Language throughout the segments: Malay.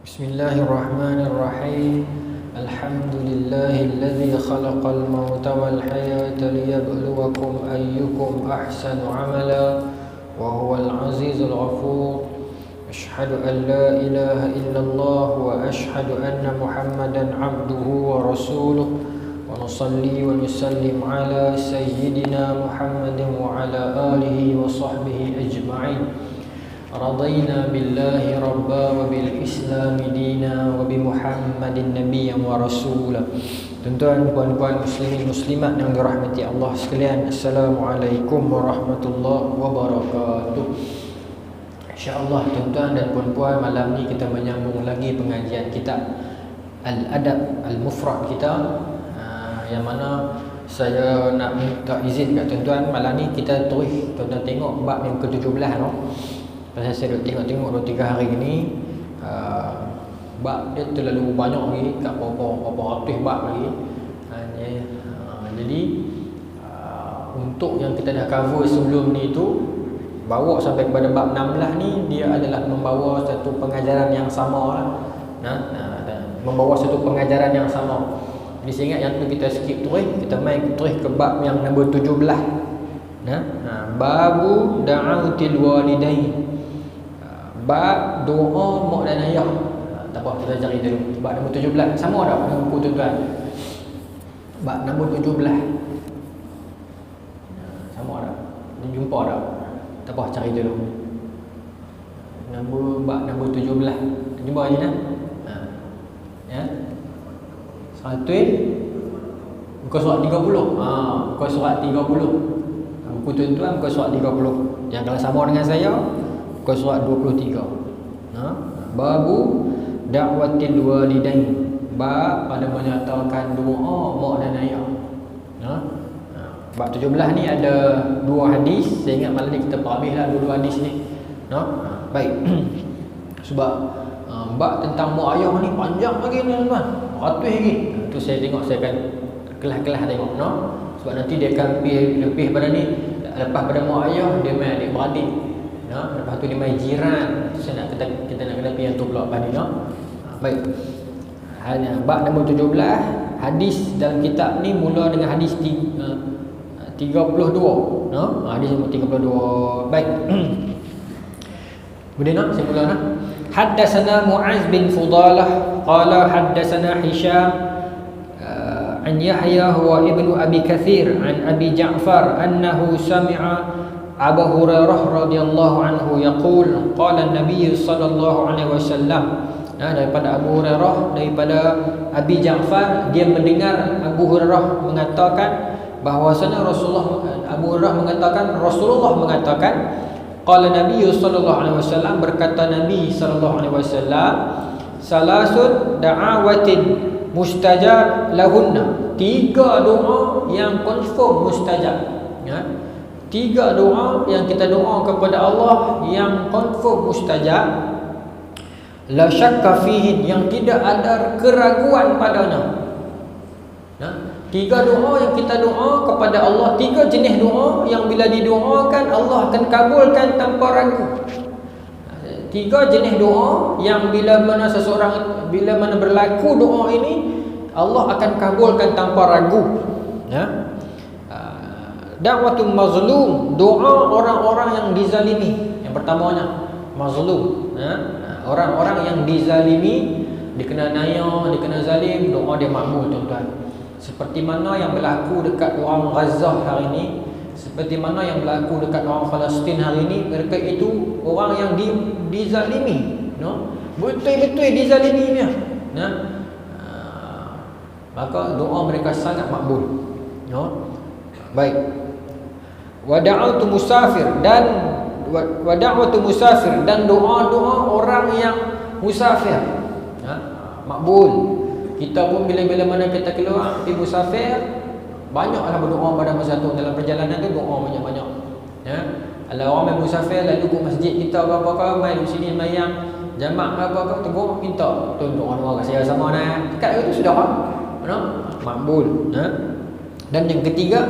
Bismillahirrahmanirrahim. Alhamdulillahilladzi khalaqal mauta wal hayata liyabluwakum ayyukum ahsanu amala wa huwal azizul ghafur. Asyhadu an la ilaha illallah wa asyhadu anna Muhammadan abduhu wa rasuluh. Wa nusalli wa nusallim ala sayyidina Muhammadin wa ala alihi wa sahbihi ajma'in. Radayna billahi rabba wa bil islami dina wa bi Muhammadin nabiyyan wa rasula. Tuan-tuan, puan-puan, muslimin muslimat yang dirahmati Allah sekalian, Assalamualaikum warahmatullahi wabarakatuh. InsyaAllah tuan-tuan dan puan-puan, malam ni kita menyambung lagi pengajian kitab Al-Adab Al-Mufrad kita, yang mana saya nak minta izin kat tuan-tuan, malam ni kita terus tuan-tuan tengok bab yang ke-17 no? Pasal saya tengok 2-3 hari ni, bab dia terlalu banyak lagi, kat berapa ratus bab lagi. Jadi untuk yang kita dah cover sebelum ni tu, bawa sampai kepada bab 16 ni, dia adalah membawa satu pengajaran yang sama lah. Membawa satu pengajaran yang sama. Jadi saya ingat yang tu kita skip terus, kita main terus ke bab yang nombor 17. Babu da'autil walidain. Bab doa mak dan ayah. Tak apa, kita cari dulu. Bab nombor 17. Sama tak dengan buku tuan-tuan? Bab nombor 17. Sama tak? Dia jumpa tak? Tak apa, cari dulu. Bab nombor 17. Jumpa je dah? Ya? 100 muka surat 30. Muka surat 30. Buku tuan-tuan muka surat 30. Yang kalau sama dengan saya, muka surat 23. Babu da'watil walidain. Bab pada menyatakan doa mak dan ayah. Bab 17 ni ada 2 hadis. Saya ingat malam ni kita habislah 2 hadis ni. Baik. Sebab bab tentang mak ayah ni panjang lagi ni tuan-tuan. Ratus lagi. Tu saya tengok, saya akan kelas-kelas tengok sebab nanti dia akan lebih pada ni. Lepas pada mak ayah, dia main adik-beradik. Lepas tu dia main jiran. Saya nak kita nak kena pergi yang tu pula lepas ni. Baik. Bab nombor 17, hadis dalam kitab ni mula dengan hadis 32. Hadis nombor 32. Baik. Kemudian saya mula Haddatsana Mu'az bin Fudalah qala haddatsana Hisham an Yahya huwa ibnu Abi Katsir an Abi Ja'far annahu sami'a Abu Hurairah radhiyallahu anhu yaqul qala an-nabiy sallallahu alaihi wasallam. Daripada Abu Hurairah, daripada Abi Ja'far, dia mendengar Abu Hurairah mengatakan bahwasanya Abu Hurairah mengatakan qala Nabi sallallahu alaihi wasallam, berkata Nabi sallallahu alaihi wasallam, salasun da'awatin mustajab lahunna. 3 doa yang confirm mustajab. 3 doa yang kita doa kepada Allah yang confirm mustajab. La syakka fihin, yang tidak ada keraguan padanya. 3 doa yang kita doa kepada Allah, 3 jenis doa yang bila didoakan Allah akan kabulkan tanpa ragu. 3 jenis doa yang bila mana berlaku doa ini, Allah akan kabulkan tanpa ragu. Da'watul mazlum, doa orang-orang yang dizalimi. Yang pertamanya mazlum, orang-orang yang dizalimi, dikena naya, dikena zalim, doa dia makbul tuan-tuan. Seperti mana yang berlaku dekat orang Gaza hari ini, seperti mana yang berlaku dekat orang Palestin hari ini. Mereka itu orang yang dizalimi, betul-betul dizaliminya. Maka doa mereka sangat makbul. Baik. Wada'atu musafir, dan doa-doa orang yang musafir makbul. Kita pun bila-bila mana kita keluar pergi musafir, banyaklah berdoa pada masa tu. Dalam perjalanan tu doa banyak-banyak. Kalau orang main musafir lalu ke masjid kita apa-apa, main di sini sembahyang jamak apa-apa, tegur minta tuan doa kat saya sama dekat itu sudah makbul. Dan yang ketiga,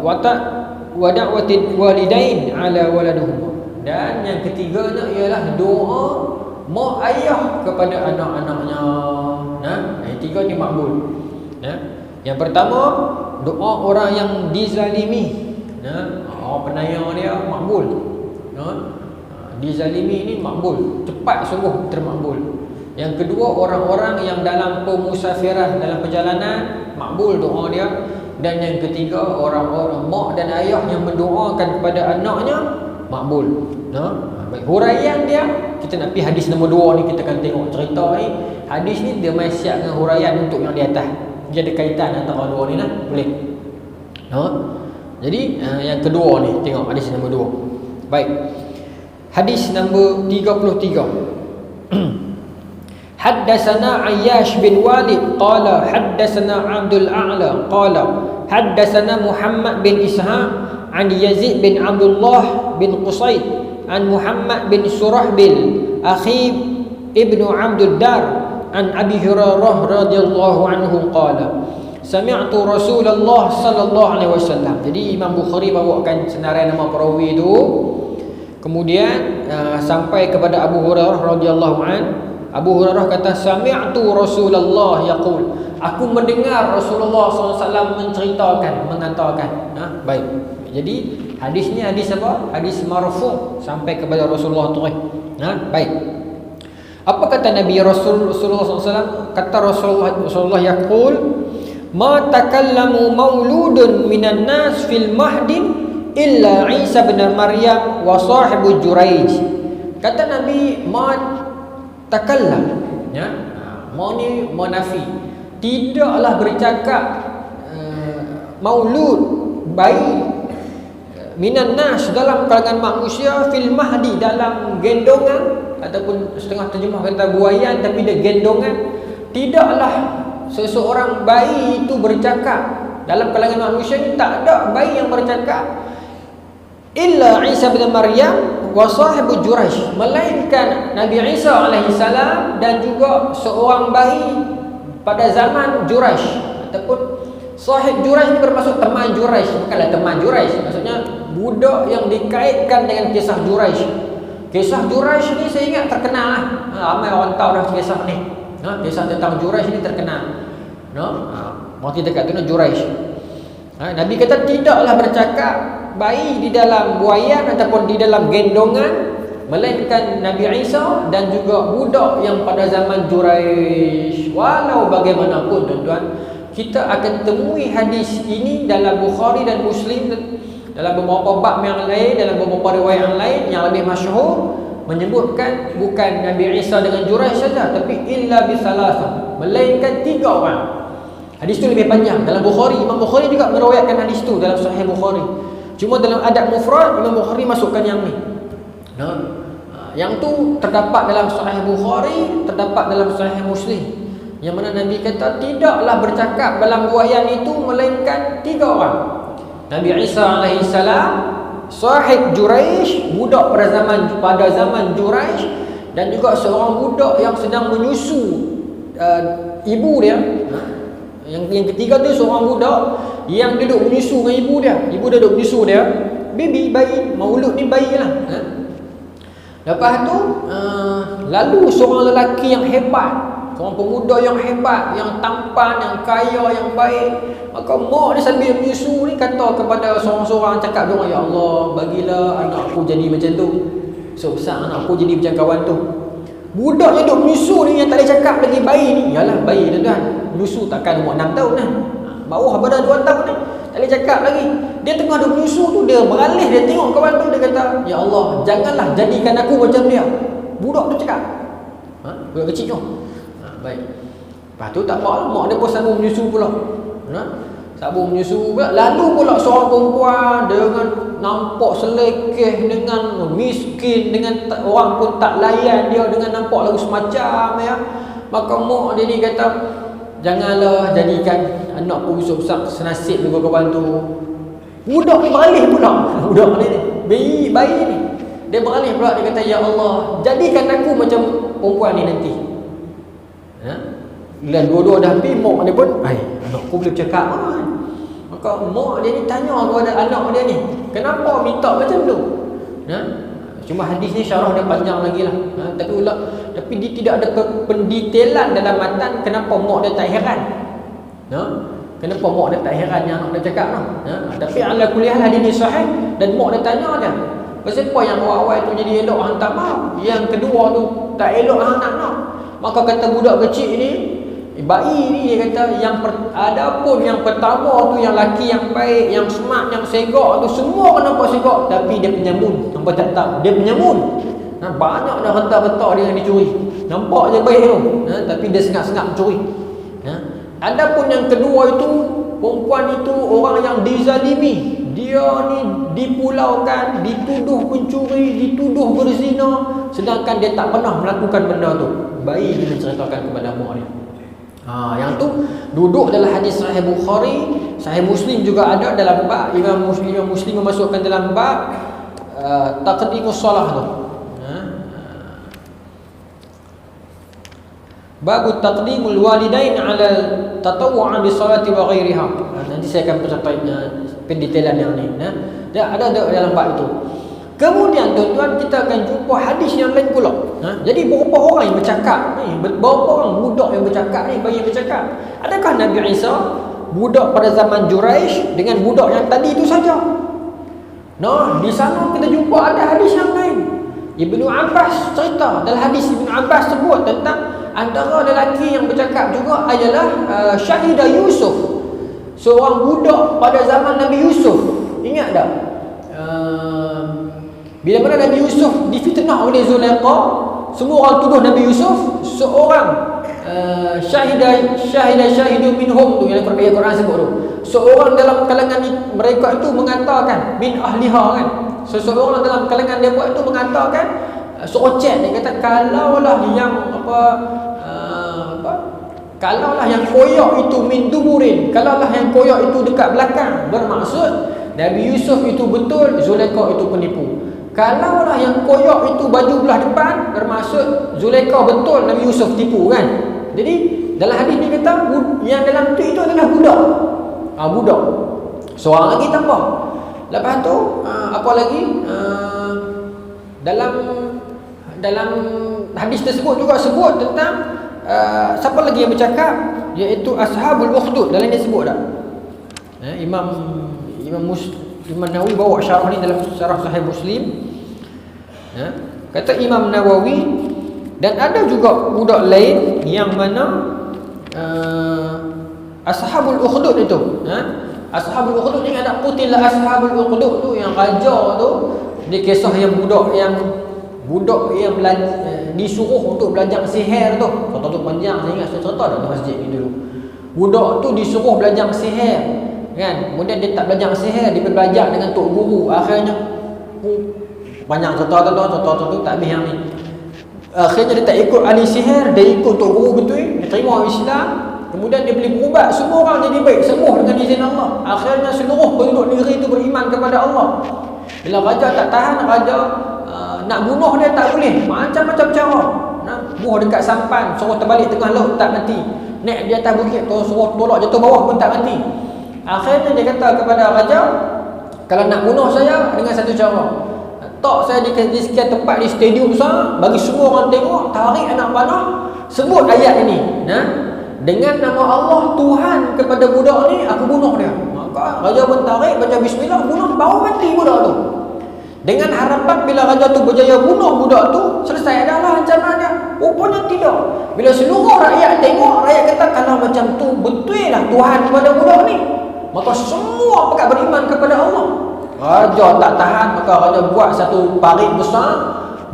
wada'watil walidain ala waladuhum. Dan yang ketiganya ialah doa mak ayah kepada anak-anaknya. Yang tiga ni makbul. Yang pertama, doa orang yang dizalimi. Orang penayang dia makbul. Dizalimi ni makbul, cepat sungguh termakbul. Yang kedua, orang-orang yang dalam pemusafiran, dalam perjalanan, makbul doa dia. Dan yang ketiga, orang-orang mak dan ayah yang mendoakan kepada anaknya, makbul. Baik, huraian dia, kita nak pergi hadis nombor 2 ni, kita akan tengok cerita ni. Hadis ni dia mai siap dengan huraian untuk yang di atas. Dia ada kaitan antara dua ni lah, boleh. Jadi yang kedua ni, tengok hadis nombor 2. Baik. Hadis nombor 33. Haddatsana Ayyash bin Walid qala haddatsana Abdul A'la qala haddatsana Muhammad bin Ishaq an Yazid bin Abdullah bin Qusayd an Muhammad bin Surahbil akhi ibnu Abdul Dar an Abi Hurairah radhiyallahu anhu qala sami'tu Rasulullah sallallahu alaihi wasallam. Jadi Imam Bukhari bawakan senarai nama perawi itu, kemudian sampai kepada Abu Hurairah radhiyallahu anhu. Abu Hurairah kata, sami'tu Rasulullah yaqul, aku mendengar Rasulullah SAW menceritakan, mengatakan. Baik. Jadi hadis ni hadis apa? Hadis marfu' sampai kepada Rasulullah tu. Baik. Apa kata Nabi Rasulullah SAW? Kata Rasulullah yaqul, ma takallamu mauludun minan nas fil mahdin illa Isa bin Maryam wa sahibu Juraij. Kata Nabi, ma takallam, mau ni munafi, tidaklah bercakap maulud, bayi, minan nas, dalam kalangan manusia, fil mahdi, dalam gendongan, ataupun setengah terjemah kata buayan tapi dia gendongan. Tidaklah seseorang bayi itu bercakap dalam kalangan manusia ni, tak ada bayi yang bercakap illa Isa bin Maryam wa sahibu Juraij, melainkan Nabi Isa alaihi salam dan juga seorang bayi pada zaman Juraij, ataupun sahib Juraij ni bermaksud teman Juraij, bukanlah teman Juraij, maksudnya budak yang dikaitkan dengan kisah Juraij. Kisah Juraij ni saya ingat terkenal lah. Ramai orang tahu dah kisah ni. Kisah tentang Juraij ni terkenal. Mati dekat tu Juraij. Nabi kata tidaklah bercakap bayi di dalam buayan ataupun di dalam gendongan, melainkan Nabi Isa dan juga budak yang pada zaman Juraij. Walau bagaimanapun tuan-tuan, kita akan temui hadis ini dalam Bukhari dan Muslim, dalam beberapa bab yang lain, dalam beberapa riwayat yang lain yang lebih masyhur, menyebutkan bukan Nabi Isa dengan Juraij saja, tapi illa bisalasa, melainkan 3 orang. Hadis itu lebih panjang dalam Bukhari. Imam Bukhari juga meriwayatkan hadis itu dalam Sahih Bukhari. Cuma dalam adab mufrad Imam Bukhari masukkan yang ni. Yang tu terdapat dalam Sahih Bukhari, terdapat dalam Sahih Muslim, yang mana Nabi kata tidaklah bercakap dalam buayan itu melainkan 3 orang. Nabi Isa alaihi salam, sahib Juraij, budak pada zaman Juraij, dan juga seorang budak yang sedang menyusu ibu dia. Yang ketiga tu seorang budak yang duduk menyusu dengan ibu dia. Ibu dia duduk menyusu dia, baby, bayi, maulud ni bayi lah. Lepas tu lalu seorang lelaki yang hebat, seorang pemuda yang hebat, yang tampan, yang kaya, yang baik. Maka mak dia sambil menyusu ni kata kepada seorang-seorang, cakap doa, ya Allah, bagilah anak aku jadi macam tu, sebesar anak aku jadi macam kawan tu. Budak yang duduk menyusu ni, yang tak boleh cakap lagi, bayi ni, yalah bayi tuan-tuan, menyusu takkan umur 6 tahun lah, bawah pada 2 tahun ni, tak boleh cakap lagi. Dia tengah duduk menyusu tu, dia beralih, dia tengok kawan tu, dia kata, ya Allah, janganlah jadikan aku macam dia. Budak tu cakap, budak kecil tu. Baik. Lepas tu tak apa, mak dia pun sambung menyusu pula. Sambung menyusu pula. Lalu pula seorang perempuan dengan nampak selekeh, dengan miskin, dengan orang pun tak layan dia, dengan nampak lagu semacam ya. Maka mak dia ni kata, janganlah jadikan anakku besar senasib dengan kawan tu. Budak ni beralih pula. Budak ni bayi ni, dia beralih pula, dia kata, ya Allah, jadikan aku macam perempuan ni nanti. Dan dua-dua dah pergi, mak dia pun, anakku boleh bercakap kan. Maka mak dia ni tanya kepada anak dia ni, kenapa minta macam tu? Cuma hadis ni syarah dia panjang lagi lah. Tapi dia tidak ada pendetailan dalam matan. Kenapa mak dia tak heran? Kenapa mak dia tak heran yang anak dia cakap tu? Tapi ala kuliah hadis ni sahih. Dan mak dia tanya dia, pasal apa yang awal-awal tu jadi elok hang tak mau, yang kedua tu tak elok hang nak. Maka kata budak kecil ni, bayi ni, dia kata ada pun yang pertama tu, yang laki yang baik, yang smart, yang segak tu, semua kena nampak segak, tapi dia penyamun. Nampak tak tahu dia penyamun. Banyak dah rentak-rentak dia yang dicuri. Nampak je baik tu, tapi dia sengak-sengak mencuri. Ada pun yang kedua itu, perempuan itu orang yang dizalimi. Dia ni dipulaukan, dituduh pencuri, dituduh berzina, sedangkan dia tak pernah melakukan benda tu. Bayi dia menceritakan kepada mak dia. Yang tu duduk dalam hadis Sahih Bukhari, Sahih Muslim juga ada dalam bab Imam Muslim memasukkan dalam bab taqdimus solah tu. Bab taqdimul walidain ala tatawwu' bi salati wa ghairiha. Nanti saya akan pendetailan yang ni. Dia ada dalam bab itu. Kemudian tuan-tuan, kita akan jumpa hadis yang lain pula. Jadi berapa orang yang bercakap ni? Berapa orang budak yang bercakap ni, bayi yang bercakap? Adakah Nabi Isa budak pada zaman Juraij dengan budak yang tadi itu saja? Di sana kita jumpa ada hadis yang lain. Ibnu Abbas cerita, dalam hadis Ibnu Abbas sebut tentang antara lelaki yang bercakap juga adalah Syahidah Yusuf, seorang budak pada zaman Nabi Yusuf. Ingat tak? Bila mana Nabi Yusuf difitnah oleh Zulaikha, semua orang tuduh Nabi Yusuf. Seorang syahidu minhum tu, yang ayat Quran sebut tu, seorang dalam kalangan mereka itu mengatakan, min ahliha kan, seseorang dalam kalangan mereka itu mengatakan, seorang dia kata, kalaulah yang koyak itu min duburin, kalaulah yang koyak itu dekat belakang, bermaksud Nabi Yusuf itu betul, Zulaikha itu penipu. Kalaulah yang koyak itu baju belah depan, bermaksud Zulaikha betul, Nabi Yusuf tipu kan. Jadi dalam hadis ni kata yang dalam tu itu adalah budak. Budak. Seorang lagi tambah. Lepas tu apa lagi? Dalam hadis tersebut juga sebut tentang siapa lagi yang bercakap, iaitu ashabul ukhdud. Dalam ni sebut tak? Imam Nawawi bawa syarah ni dalam syarah Sahih Muslim. Kata Imam Nawawi, dan ada juga budak lain yang mana ashabul ukhdud itu. Ashabul ukhdud ni ada qutila ashabul ukhdud tu, yang raja tu, dia kisah yang budak yang disuruh untuk belajar sihir tu. Kata tu panjang, saya ingat saya cerita dah di masjid ni dulu. Budak tu disuruh belajar sihir kan, kemudian dia tak belajar sihir, dia belajar dengan tok guru. Akhirnya banyak cerita tu tak habis yang ni. Akhirnya dia tak ikut ahli sihir, dia ikut tok guru betul, dia terima Islam. Kemudian dia boleh berubat, semua orang jadi baik, sembuh dengan izin Allah. Akhirnya seluruh penduduk negeri itu beriman kepada Allah. Bila raja tak tahan, raja nak bunuh dia tak boleh, macam-macam cara. Bunuh dekat sampan, suruh terbalik tengah laut tak mati. Naik di atas bukit, suruh tolak jatuh bawah pun tak mati. Akhirnya dia kata kepada raja, kalau nak bunuh saya dengan satu cara, tak saya di sekian tempat di stadium besar, bagi semua orang tengok, tarik anak panah, sebut ayat ini, dengan nama Allah Tuhan kepada budak ni, aku bunuh dia. Maka raja pun tarik, baca bismillah, bunuh, baru mati budak tu. Dengan harapan bila raja tu berjaya bunuh budak tu, selesai dah lah ancaman dia. Rupanya tidak. Bila seluruh rakyat tengok, rakyat kata, kalau macam tu betul lah Tuhan kepada budak ni, maka semua pekat beriman kepada Allah. Raja tak tahan, maka raja buat satu parit besar,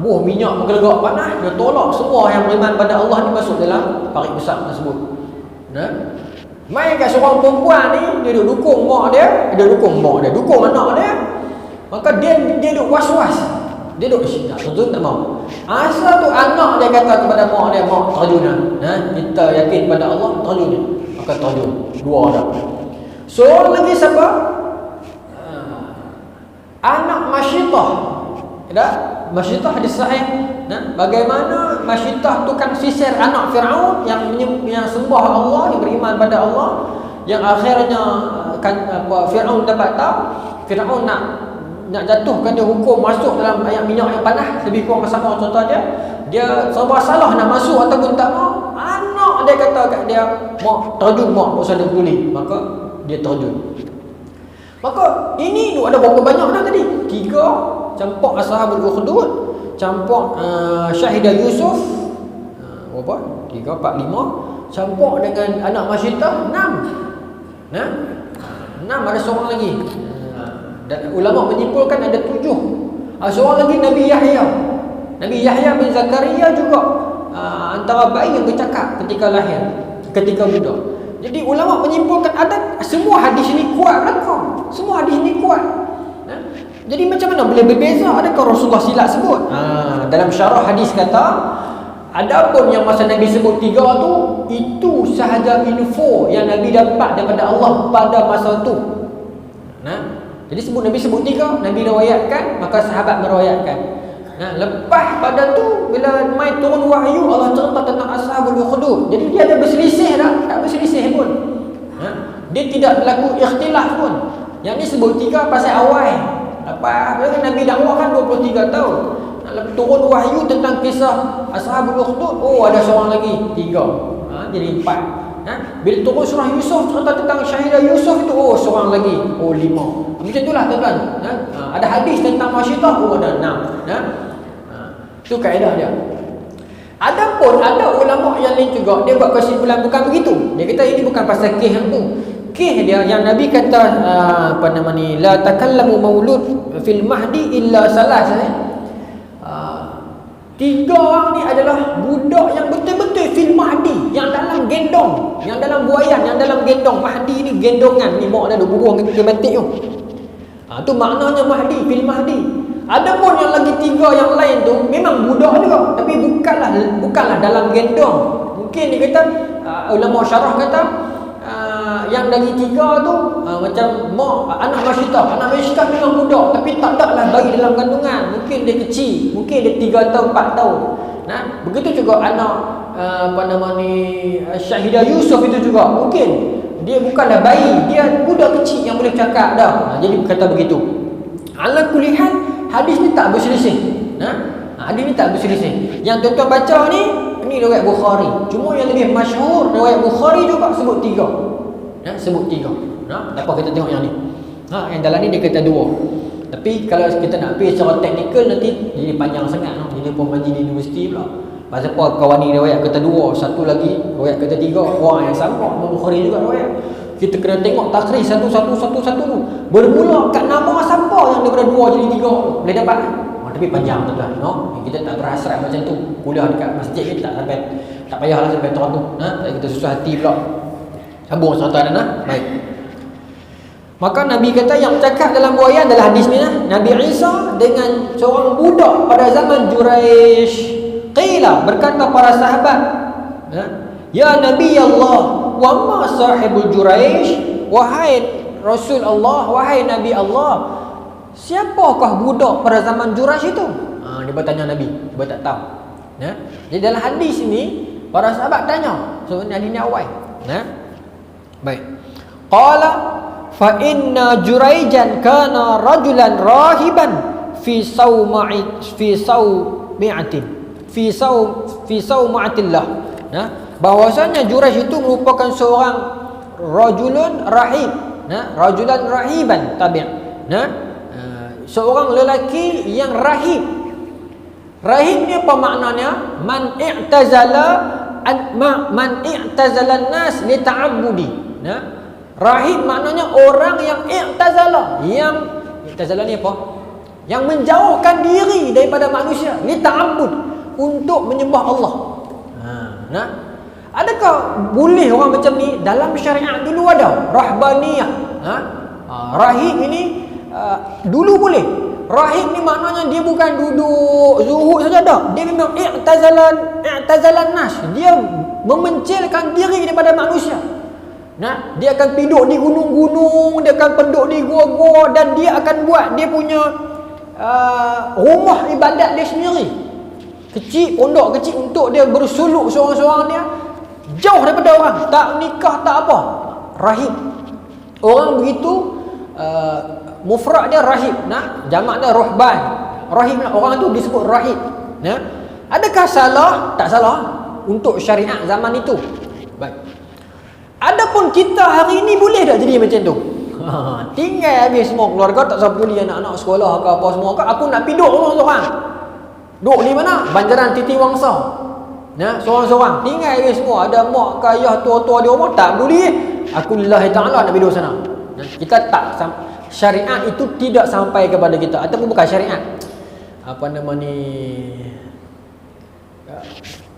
buah minyak menggelegak panas, dia tolak semua yang beriman pada Allah ni masuk dalam parit besar tersebut. Main kat seorang perempuan ni, dia dukung mak dia, dukung anak dia. Maka dia duk was-was, dia duk tak terjun, tak mau. Asal tu anak dia kata kepada mak dia, mak terjun kita yakin pada Allah, terjun. Maka terjun, dua dah. So lagi siapa? Anak Masyitah. Masyitah hadis sahih. Bagaimana Masyitah tu kan sisir anak Firaun yang sembah Allah, yang beriman pada Allah, yang akhirnya Firaun dapat tahu, Firaun nak nak jatuhkan dia hukum masuk dalam air minyak yang panas, lebih kurang sama contoh dia serba salah nak masuk ataupun tak mau, anak dia kata kat dia mak terjun, mak tak usah dia peduli, maka dia terjun. Maka ini ada berapa banyak dah tadi? 3 campur Ashabul Ukhdud, campur Syahidah Yusuf, berapa? 3, 4, 5, campur dengan anak Masyitah 6. Nah, 6 ada seorang lagi. Dan ulama menyimpulkan ada 7. Seorang lagi Nabi Yahya. Nabi Yahya bin Zakaria juga antara bayi yang bercakap ketika lahir, ketika budak. Jadi ulama menyimpulkan ada semua hadis ini kuat belakang. Semua hadis ini kuat. Jadi macam mana boleh berbeza? Adakah Rasulullah silap sebut? Dalam syarah hadis kata, adapun yang masa Nabi sebut 3 tu, itu sahaja info yang Nabi dapat daripada Allah pada masa tu. Jadi Nabi sebut 3, Nabi riwayatkan, maka sahabat meriwayatkan. Lepas pada tu bila mai turun wahyu, Allah cerita tentang Ashabul Ukhdud. Jadi dia ada berselisih tak berselisih pun. Dia tidak berlaku ikhtilaf pun. Yang ni sebut 3 pasal awal. Lepas Nabi dakwahkan 23 tahun. Lepas turun wahyu tentang kisah Ashabul Ukhdud, ada seorang lagi 3. Jadi 4. Bila turun surah Yusuf cerita tentang Syahidah Yusuf itu, seorang lagi, 5. Macam itulah tuan-tuan. Ada hadis tentang Masyitah, ada 6. Itu kaedah dia. Adapun ada ulama yang lain juga, dia buat kesimpulan bukan begitu. Dia kata ini bukan pasal kes yang tu. Kes dia yang Nabi kata la takallamu maulud fil mahdi illa salas. 3 orang ni adalah budak yang betul-betul fil mahdi, yang dalam gendong, yang dalam buayan, yang dalam gendong. Mahdi ni gendongan ni, mak dia ada bubuh dengan mati tu. Tu maknanya mahdi, fil mahdi. Adapun yang lagi 3 yang lain tu memang budak juga, tapi bukanlah dalam gendong. Mungkin dia kata ulama syarah kata yang lagi 3 tu macam anak Masyitah memang budak, tapi tak adaklah bayi dalam kandungan. Mungkin dia kecil, mungkin dia 3 tahun 4 tahun. Begitu juga anak Syahidah Yusuf itu juga mungkin dia bukanlah bayi, dia budak kecil yang boleh cakap dah. Jadi kata begitu. Ala kulli hal, hadis ni tak berselisih. Hadis ni tak berselisih. Yang tuan-tuan baca ni riwayat Bukhari. Cuma yang lebih masyhur riwayat Bukhari juga sebut 3. Sebut 3. Apa kita tengok yang ni? Yang dalam ni dia kata 2. Tapi kalau kita nak pergi secara teknikal nanti jadi panjang sangat. Jadi pun majlis di universiti pula. Pasal apa kawan ni riwayat kata 2, satu lagi riwayat kata 3. Wah, yang sama Bukhari juga riwayat. Kita kena tengok takrij satu tu. Bermula kat nama siapa yang daripada 2 jadi 3 boleh dapat. Tapi panjang tuan-tuan. Kita tak berhasrat macam tu. Kuliah dekat masjid ni tak payahlah sampai tahun tu. Kita susah hati pula. Sambung tuan-tuan. Baik. Maka Nabi kata yang cakap dalam buayan adalah hadis ni Nabi Isa dengan seorang budak pada zaman Juraisy. Qila, berkata para sahabat, ya Nabi Allah, wa ma sahibul Juraisy, wahai Rasul Allah, wahai Nabi Allah, siapakah budak pada zaman Juraisy itu? Dia bertanya Nabi, dia tak tahu. Jadi dalam hadis ini para sahabat tanya, sebenarnya hadis ni awal. Baik. Qala fa inna Juraijan kana rajulan rahiban fi saumatillah. Bahwasanya Juraisy itu merupakan seorang rajulun rahib, rajulan rahiban tabi'. Seorang lelaki yang rahib. Rahib ni apa maknanya? Man i'tazala an-nas li ta'abbudi. Rahib maknanya orang yang i'tazala, yang i'tazala ni apa? Yang menjauhkan diri daripada manusia, li ta'abbud, untuk menyembah Allah. Adakah boleh orang macam ni? Dalam syariat dulu ada rahbaniyah. Rahib ini dulu boleh. Rahib ni maknanya dia bukan duduk zuhud saja dah. Dia memang i'tazalan nas. Dia memencilkan diri daripada manusia. Dia akan duduk di gunung-gunung, dia akan penduk di gua-gua, dan dia akan buat dia punya rumah ibadat dia sendiri. Kecil, pondok kecil untuk dia bersuluk seorang-seorang dia. Jauh daripada orang, tak nikah, tak apa. Rahib. Orang begitu mufrad dia rahib, nah, jamak dia ruhban. Rahib lah, orang tu disebut rahib. Nah, adakah salah? Tak salah untuk syariat zaman itu. Baik. Adapun kita hari ini boleh tak jadi macam tu? Tinggal habis semua keluarga, tak usah peduli anak-anak sekolah ke apa semua ke. Aku nak pergi duduk rumah seorang. Duduk di mana? Banjaran Titi Wangsa. Nah, seorang-seorang. Tinggal habis semua. Ada mak ke ayah tua-tua di rumah, tak peduli. Aku lillahi ta'ala nak pergi duduk sana. Nah, kita tak, syariat itu tidak sampai kepada kita. Ataupun bukan syariat, apa nama ni,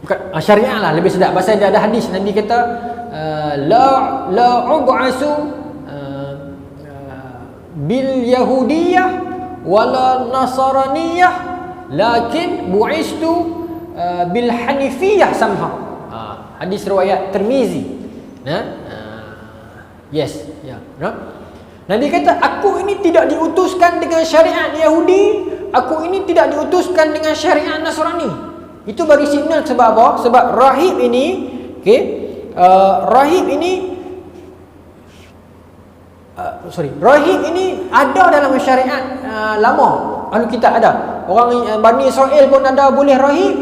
bukan syariat lah, lebih sedap. Pasal dia ada hadis Nabi kata la ub'asu bil yahudiyah wala nasaraniyah lakin bu'istu bil hanifiyah samha. Hadis riwayat Tirmizi. Yes, ya. Nabi kata, aku ini tidak diutuskan dengan syariat Yahudi, aku ini tidak diutuskan dengan syariat Nasrani. Itu bagi signal sebab apa? Sebab rahib ini, okey, rahib ini rahib ini ada dalam syariat lama. Ahli kitab ada. Orang Bani Israel pun ada boleh rahib.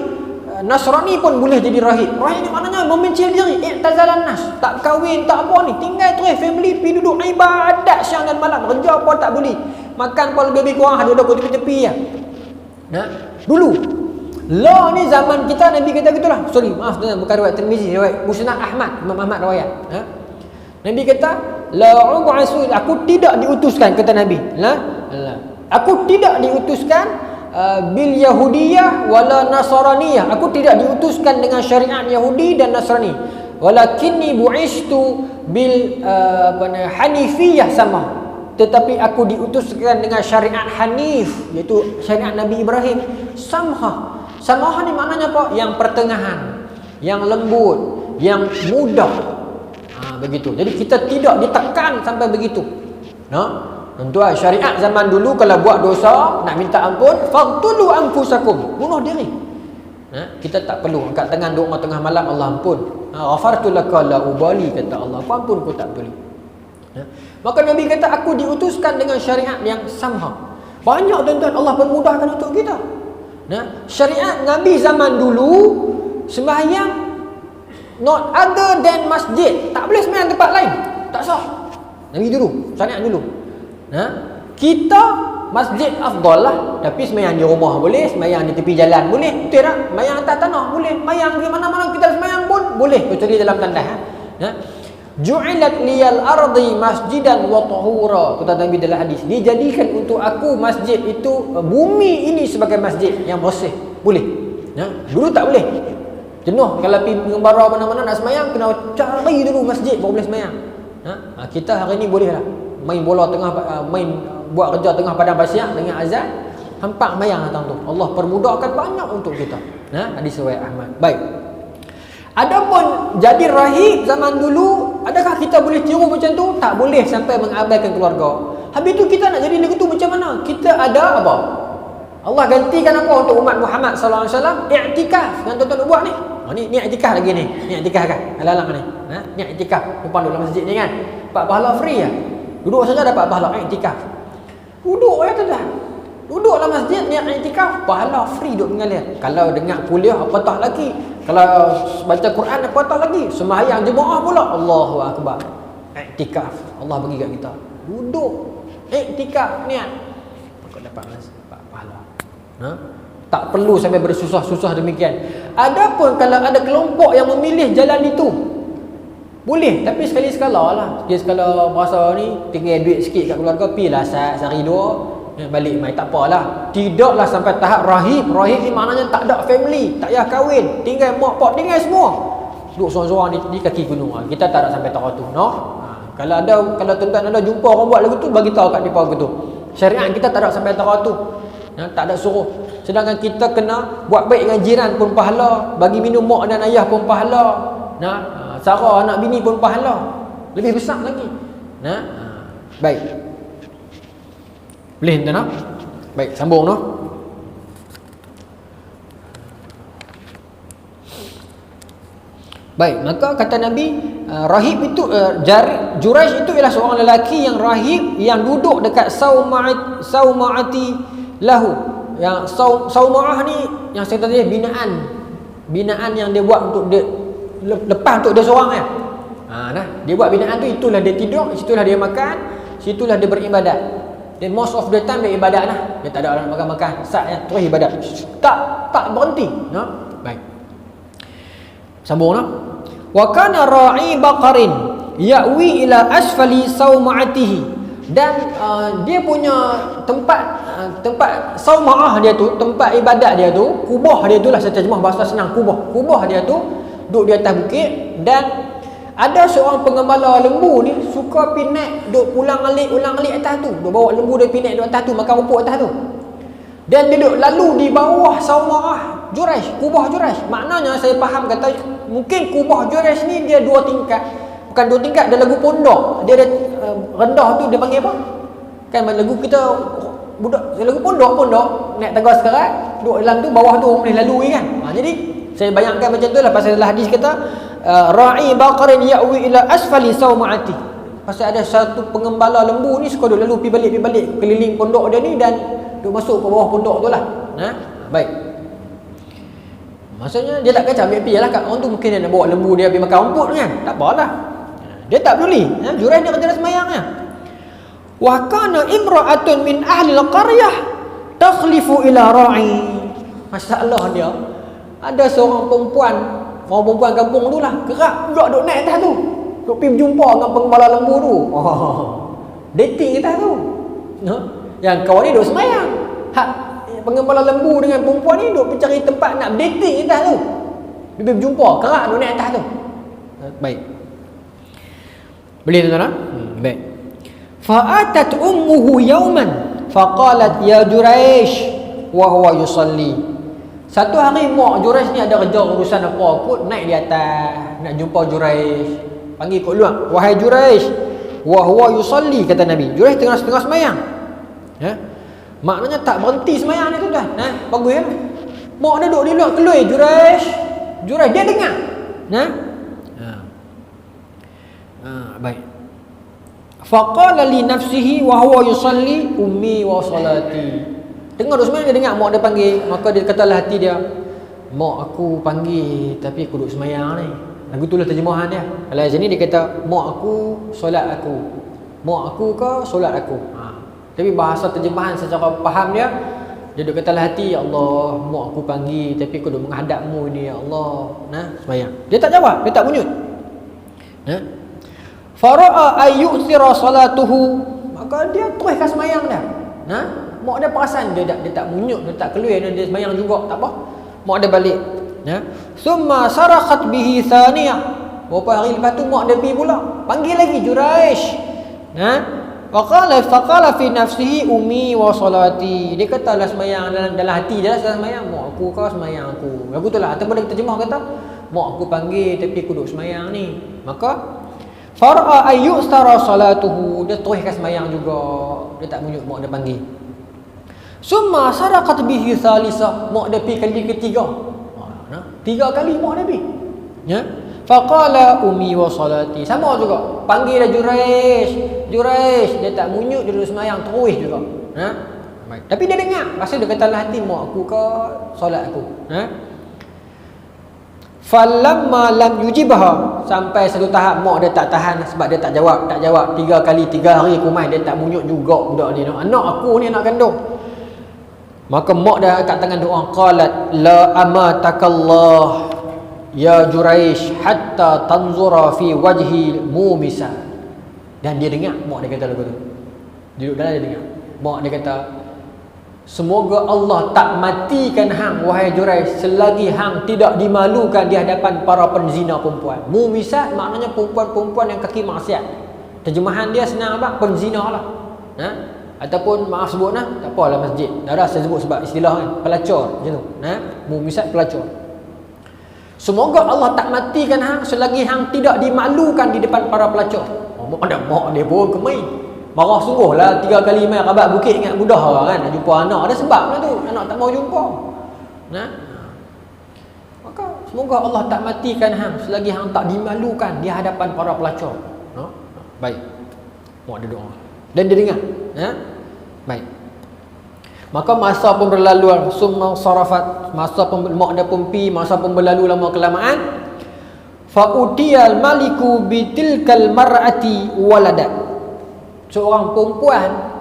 Nasrani pun boleh jadi rahib. Rahib ni maknanya memencil diri, i'tazalan nas, tak kahwin, tak apa ni, tinggal terus family, pergi duduk ibadat siang dan malam, kerja pun tak boleh, makan pun lebih kurang duduk tepi-tepi ya. Nah, dulu law ni zaman kita Nabi kata gitulah. Sorry, maaf tuan, bukan riwayat Tirmizi, riwayat Musnad Ahmad, Imam Ahmad riwayat. Nabi kata, la ub'asu, aku tidak diutuskan, kata Nabi. Aku tidak diutuskan bil yahudiyah wala nasaraniyah. Aku tidak diutuskan dengan syariat Yahudi dan Nasrani. Walakinni bu'istu bil hanifiyah sama. Tetapi aku diutuskan dengan syariat Hanif, iaitu syariat Nabi Ibrahim. Samha. Samha ni maknanya apa? Yang pertengahan, yang lembut, yang mudah. Begitu. Jadi kita tidak ditekan sampai begitu. Tuan, syariat zaman dulu kalau buat dosa nak minta ampun, faqtulu anfusakum, bunuh diri. Kita tak perlu angkat tangan doa tengah malam, Allah ampun. Ghafartu laka la ubali, kata Allah, aku ampun, aku tak peduli. Maka Nabi kata, aku diutuskan dengan syariat yang samha. Banyak tuan-tuan Allah permudahkan untuk kita. Syariat Nabi zaman dulu, sembahyang not other than masjid, tak boleh sembahyang tempat lain, tak sah. Nabi dulu, syariat dulu. Kita masjid afdal lah, tapi sembahyang di rumah boleh, sembahyang di tepi jalan boleh, betul tak? Sembahyang atas tanah boleh, sembahyang di mana-mana kita sembahyang pun boleh, kecuali dalam tandas. Ju'ilat liyal ardi masjidan wa tahura, kata Nabi dalam hadis, dijadikan untuk aku masjid itu, bumi ini sebagai masjid yang bersih, boleh. Dulu tak boleh, jenuh kalau pergi mengembara mana-mana nak sembahyang, kena cari dulu masjid baru boleh sembahyang. Kita hari ni boleh lah, main bola tengah, main buat kerja tengah padang pasir dengan azan, hampak mayang datang tu. Allah permudahkan banyak untuk kita. Hadis riwayat Ahmad. Baik. Adapun jadi rahib zaman dulu, adakah kita boleh tiru macam tu? Tak boleh sampai mengabaikan keluarga. Habis tu kita nak jadi begitu macam mana? Kita ada apa? Allah gantikan apa untuk umat Muhammad sallallahu alaihi wasallam? I'tikaf. Yang tuan-tuan buat ni. Ni i'tikaf lagi ni. Ni i'tikaf kan? Alang-alang ni. Ni i'tikaf. Tumpang duduk dalam masjid ni kan. Dapat pahala free ya. Duduk saja dapat pahala i'tikaf. Duduk ya tuan-tuan. Duduk dalam masjid ni i'tikaf, pahala free duduk mengalir. Kalau dengar kuliah apatah lagi. Kalau baca Quran apatah lagi. Sembahyang jemaah pula, Allahu akbar. I'tikaf. Allah bagi kat kita. Duduk i'tikaf niat. Maka dapat pahala. Tak perlu sampai bersusah-susah demikian. Adapun kalau ada kelompok yang memilih jalan itu, boleh, tapi sekali-sekala lah. Sekali-sekala berasa ni tinggal duit sikit kat keluarga, pilah sehari dua balik mai, tak apalah. Tidaklah sampai tahap rahib. Rahib ni maknanya tak ada family, tak payah kahwin, tinggal mak pak, tinggal semua duduk seorang-seorang di kaki gunung. Kita tak ada sampai tahap tu, Kalau tuan-tuan ada jumpa orang buat lagu tu, bagi tahu kat depa gitu. Syariat kita tak ada sampai tahap tu. Tak ada suruh. Sedangkan kita kena buat baik dengan jiran pun pahala, bagi minum mak dan ayah pun pahala, Sarah anak bini pun pahala, lebih besar lagi. Baik. Boleh tuan? Baik, sambung noh. Baik, maka kata Nabi, rahib itu Juraish itu ialah seorang lelaki yang rahib yang duduk dekat sauma'ati lahu. Yang sauma'ah ni yang saya kata dia binaan yang dia buat untuk dia lepas untuk dia seorang ya. Dia buat binaan tu, itulah dia tidur, situlah dia makan, situlah dia beribadat. Dan most of the time dia ibadat lah. Dia tak ada orang makan-makan, saatnya terus ibadat. Tak berhenti. Baik. Sambung lah. Wa kana ra'i baqarin ya'wi ila asfali sauma'atihi. Dan dia punya tempat sauma'ah dia tu, tempat ibadat dia tu, kubah dia tu lah, saya terjemah bahasa senang, kubah dia tu duduk di atas bukit. Dan ada seorang pengembala lembu ni suka pinak duk ulang alik atas tu, duk bawa lembu dia pinak duk atas tu, makan rumput atas tu. Dan dia duk lalu di bawah sauma'ah Juraish, kubah Juraish. Maknanya saya faham kata mungkin kubah Juraish ni dia 2 tingkat. Bukan 2 tingkat, dia lagu pondok. Dia ada rendah tu dia panggil apa? Kan lagu kita budak lagu pondok naik tangga sekarang, duduk dalam tu, bawah tu orang boleh lalui kan. Jadi saya bayangkan macam tu lah, pasal dalam hadis kata ra'i baqarin ya'wi ila asfali sauma'ati. Pasal ada satu pengembala lembu ni suka duk lalu pi balik keliling pondok dia ni dan duk masuk ke bawah pondok tu lah. Baik. Maksudnya dia tak kacau ambil pi lah kat orang tu, mungkin dia nak bawa lembu dia pergi makan rumput kan. Tak apalah. Dia tak peduli. Juraish dia kata semayangnya. Wa kana imra'atun min ahli al-qaryah takhlifu ila ra'i. Masalah dia, ada seorang perempuan, orang perempuan kampung tu lah, kerap duduk naik atas tu, duduk pergi berjumpa dengan pengembala lembu tu. Dating atas tu. Yang kawan ni duduk semayang, pengembala lembu dengan perempuan ni duduk mencari tempat nak dating atas tu. Dia pergi berjumpa, kerap duduk naik atas tu. Baik. Boleh tuan-tuan? Baik. Fa'atat ummuhu yawman faqalat ya Juraish wa huwa yusalli. Satu hari mak Juraish ni ada kerja urusan apa kot, naik di atas nak jumpa Juraish. Panggil kat luar, wahai Juraish, wa huwa yusalli, kata Nabi. Juraish tengah semayang. Maknanya tak berhenti semayang ni tuan-tuan. Bagus ya. Mak dia duduk di luar, keluar Juraish dia dengar. Baik. Faqala li nafsihi wa huwa yusalli ummi wa salati. Tengok duduk semayang dia dengar mak dia panggil, maka dia katalah hati dia, mak aku panggil tapi aku duduk semayang ni. Lagu itulah terjemahan dia. Kalau sini dia kata mak aku solat aku. Mak aku ke solat aku. Tapi bahasa terjemahan secara faham dia duduk katalah hati, ya Allah, mak aku panggil tapi aku duduk menghadapmu ni, ya Allah. Semayang. Dia tak jawab, dia tak bunyut. Fara'a ayyusira salatuhu, maka dia teruskan semayang dia. Mak dia perasan dia tak munyuk, dia tak keluar, dia semayang juga, tak apa. Mak dia balik. Summa sarakhat bihi thaniyah. Berapa hari lepas tu mak dia pergi pula, panggil lagi Juraish. Faqala fi nafsihi ummi wa salati. Dia katalah semayang dalam hati dia lah, semayang mak aku ke semayang aku. Lagu tu lah. Ataupun dia terjemah kata mak aku panggil tapi aku duduk semayang ni. Maka far'a ayyustara salatuhu, dia teruskan semayang juga, dia tak munyuk mak dia panggil. Summa saraqat bihi thalisah, mak dia pergi kali ketiga. 3 kali mak dia pergi. Faqala ummi wa salati, sama juga, panggil dah Juraish, dia tak munyuk, dia duduk semayang terus juga. Baik. Tapi dia dengar, pasal dia kata lah hati, mak aku ke solat aku. Falamma lam yujibha, sampai satu tahap mak dia tak tahan sebab dia tak jawab 3 kali 3 hari kumai, dia tak munyuk juga budak ni. Anak aku ni, anak kandung. Maka mak dia angkat tangan doa, qalat la amatakallah ya Juraish hatta tanzura fi wajhi mumisa. Dan dia dengar mak dia kata lagu tu. Duduk dalam dia dengar. Mak dia kata, semoga Allah tak matikan hang wahai Juraish selagi hang tidak dimalukan di hadapan para penzina perempuan. Mumisat maknanya perempuan-perempuan yang kaki maksiat. Terjemahan dia senang abang, penzina lah. Ataupun maaf sebut tak apalah masjid. Dah saya sebut sebab istilah kan, pelacur macam tu. Mumisat pelacur. Semoga Allah tak matikan hang selagi hang tidak dimalukan di depan para pelacur. Mak dia pun kemai. Marah sungguh lah, 3 kali main kabat bukit ingat mudah lah kan, nak jumpa anak. Ada sebab lah tu, anak tak mau jumpa. Maka Semoga Allah tak matikan hang selagi hang tak dimalukan di hadapan para pelacur. No? Baik. Mau ada doa. Dan dia dengar. Baik. Maka masa pun berlalu, summa sarafat, masa pun mak dia pun pi, masa pun berlalu lama kelamaan. Fa utiyal maliku bitilkal mar'ati waladat. Seorang perempuan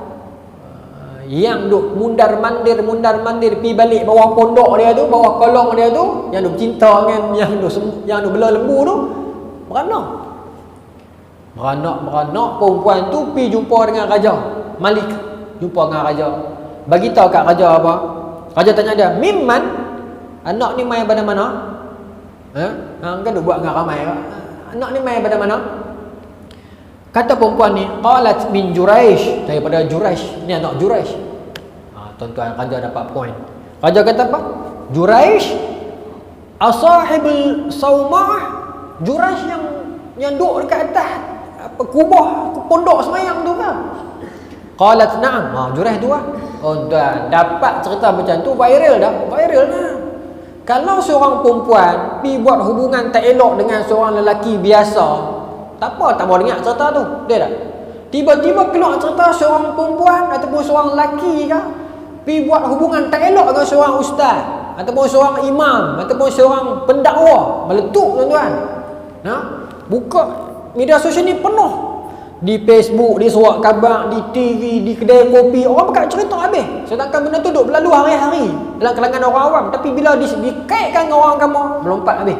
yang duk mundar-mandir pi balik bawah pondok dia tu, bawah kolong dia tu, yang duk cinta dengan yang duk bela lembu tu, beranak perempuan tu pi jumpa dengan raja Malik, jumpa dengan raja, bagi tahu kat raja apa? Raja tanya dia, "Mimman? Anak ni mai pada mana?" Hang kan duk buat dengan ramai. Anak ni mai pada mana? Kata perempuan ni, qalat min Juraish, daripada Juraish. Ni anak Juraish. Tuan-tuan, raja dapat point. Raja kata apa? Juraish asahibul saumah, Juraish yang duduk dekat atas kubah pondok semayang tu kan? Qalat na'am. Juraish tu lah. Tuan, dapat cerita macam tu viral dah. Viral dah. Kalau seorang perempuan pi buat hubungan tak elok dengan seorang lelaki biasa, tak apa, tak mau dengar cerita tu. Dia tak? Tiba-tiba keluar cerita seorang perempuan ataupun seorang lelaki ke pi buat hubungan tak elok dengan seorang ustaz ataupun seorang imam ataupun seorang pendakwa, meletup tuan-tuan. Buka media sosial ni penuh. Di Facebook, di surat khabar, di TV, di kedai kopi, orang pakai cerita habis. Sedangkan benda tu duk berlalu hari-hari dalam kalangan orang awam, tapi bila dikaitkan dengan orang agama, melompat habis.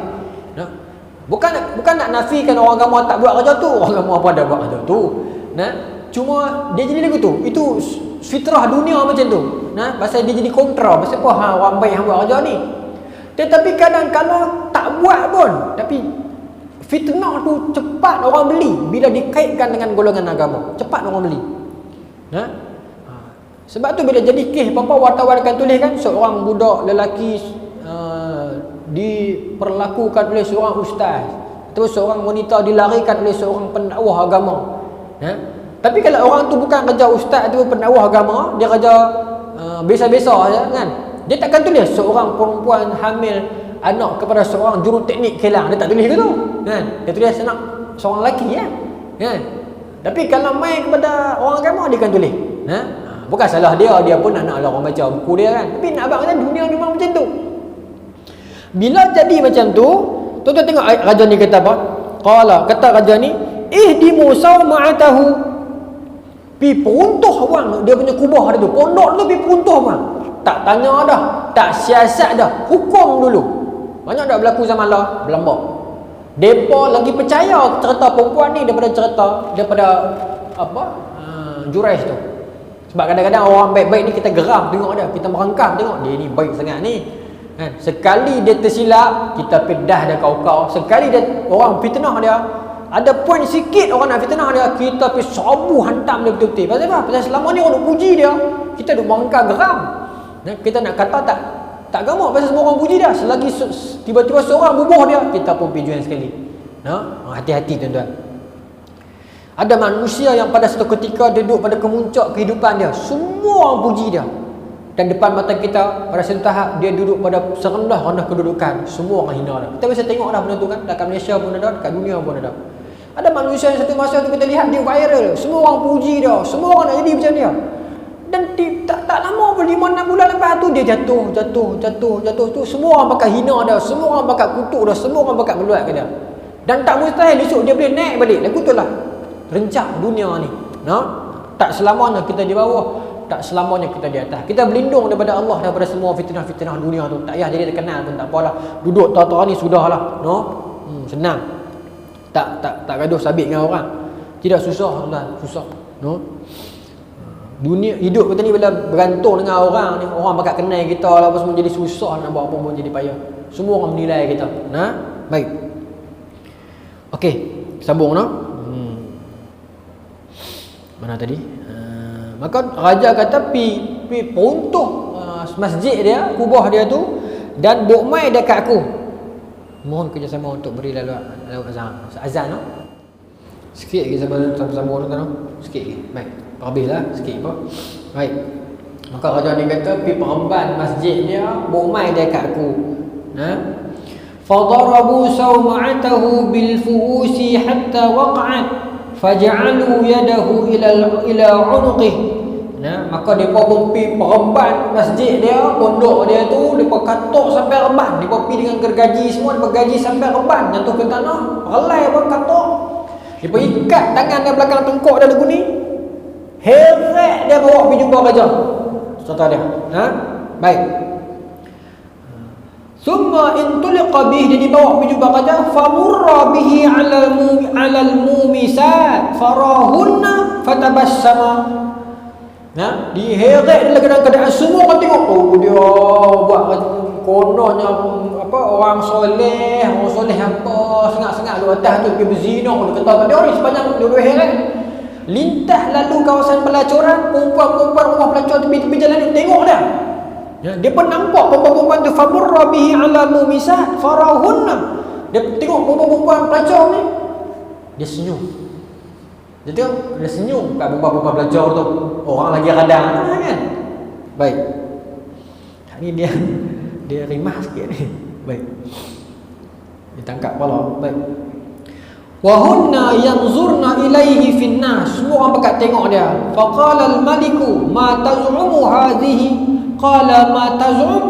Bukan nak nafikan orang agama tak buat kerja tu. Orang agama apa ada buat kerja tu. Cuma dia jadi lagu tu. Itu fitrah dunia macam tu. Pasal dia jadi kontra. Pasal apa orang baik yang buat kerja ni. Tetapi kadang-kadang tak buat pun, tapi fitnah tu cepat orang beli bila dikaitkan dengan golongan agama. Cepat orang beli. Sebab tu bila jadi kes apa-apa, wartawan akan tulis kan, seorang budak lelaki diperlakukan oleh seorang ustaz, atau seorang wanita dilarikan oleh seorang pendakwah agama. Tapi kalau orang tu bukan kerja ustaz atau pendakwah agama, dia kerja biasa-biasa saja kan, dia takkan tulis seorang perempuan hamil anak kepada seorang juruteknik kilang. Dia tak tulis ke tu kan? Dia tulis anak seorang lelaki kan? Tapi kalau main kepada orang agama, dia akan tulis. Bukan salah dia pun nak orang baca buku dia kan. Tapi nak abang kata dunia memang macam tu. Bila jadi macam tu, tuan-tuan tengok raja ni kata apa? Kata raja ni, ihdimu sauma'atahu, pi peruntuh bang dia punya kubah dia tu, pondok tu pi peruntuh bang. Tak tanya dah, tak siasat dah, hukum dulu. Banyak dah berlaku zaman lah Belanda. Depa lagi percaya cerita perempuan ni daripada Juraish tu. Sebab kadang-kadang orang baik-baik ni kita geram tengok dia, kita merangkam tengok dia ni baik sangat ni kan. Sekali dia tersilap, kita pedah dia kau-kau. Sekali dia orang fitnah dia, ada poin sikit orang nak fitnah dia, kita pergi sabu hantam dia betul-betul. Pasal apa? Pasal selama ni orang duk puji dia, kita duk merangkam geram. Kita nak kata tak gamak pasal semua orang puji dia. Selagi tiba-tiba seorang bubuh dia, kita pun pergi join sekali. Hati-hati tuan-tuan. Ada manusia yang pada satu ketika duduk pada kemuncak kehidupan dia, semua orang puji dia, dan depan mata kita pada satu tahap dia duduk pada serendah-rendah kedudukan, semua orang hina dia. Kita biasa tengok dah benda tu kan, dekat Malaysia pun ada, dekat dunia pun ada. Ada manusia yang satu masa tu kita lihat dia viral, semua orang puji dia, semua orang nak jadi macam dia. Dan tak lama pun 5-6 bulan lepas tu dia jatuh tu, semua orang bakal hina dia, semua orang bakal kutuk dia, semua orang bakal meluat ke dia. Dan tak mustahil esok dia boleh naik balik. Lagu tu lah rencak dunia ni. Tak selamanya kita di bawah, tak selamanya kita di atas. Kita berlindung daripada Allah daripada semua fitnah-fitnah dunia tu. Tak payah jadi terkenal pun tak apalah. Duduk tua-tua ni sudahlah. Senang. Tak gaduh sabit dengan orang. Tidak susah tuan, susah. Dunia hidup kita ni bila bergantung dengan orang ni, orang bakal kenal kita lah, apa semua jadi susah, nak buat apa pun jadi payah. Semua orang menilai kita. Baik. Okey, sambung mana tadi? Maka raja kata pi peruntuh masjid dia, kubah dia tu, dan duk mai dekat aku. Mohon kerjasama untuk beri lalu azan sikit lagi sama-sama tuan. Sikit lagi. Baik. Habislah sikit apa. Baik. Maka raja ni kata pi peremban masjid dia, duk mai dekat aku. فضربوا سومعته بالفؤوس حتى وقعت فجعلوا يده إلى عنقه. Maka mereka pergi peremban masjid dia, pondok dia tu, mereka katuk sampai reban, mereka pergi dengan gergaji semua, mereka gaji sampai reban, jatuh ke tanah, relai pun katuk. Mereka ikat tangan dia belakang tengkuk dia lagu ni, heret dia bawa pergi jumpa raja. Contoh dia. Baik. Summa intuliqa bih, dia dibawa pergi jumpa raja, famurra bihi ala al-mumisat farahunna fatabassama. Diheret dia dalam keadaan semua orang tengok, dia buat kononnya orang soleh apa sengat-sengat lu atas tu pergi berzina, dia kata dia ni sepanjang dia heret. Lintas lalu kawasan pelacuran, perempuan-perempuan rumah pelacur tepi-tepi jalan ni tengok dia. Dia pun nampak perempuan-perempuan tu, famurra bihi ala mumisat farahunna. Dia tengok perempuan-perempuan pelacur ni, dia senyum. Dia senyum kat perempuan-perempuan pelacur tu. Orang lagi radang kan. Baik. Ni dia rimah sikit ni. Baik. Ditangkap kepala. Baik. Wa hunna yanzurna ilaihi fin nas. Semua orang pekat tengok dia. Faqala al-maliku ma taz'umu hadhihi? Qala ma taz'um?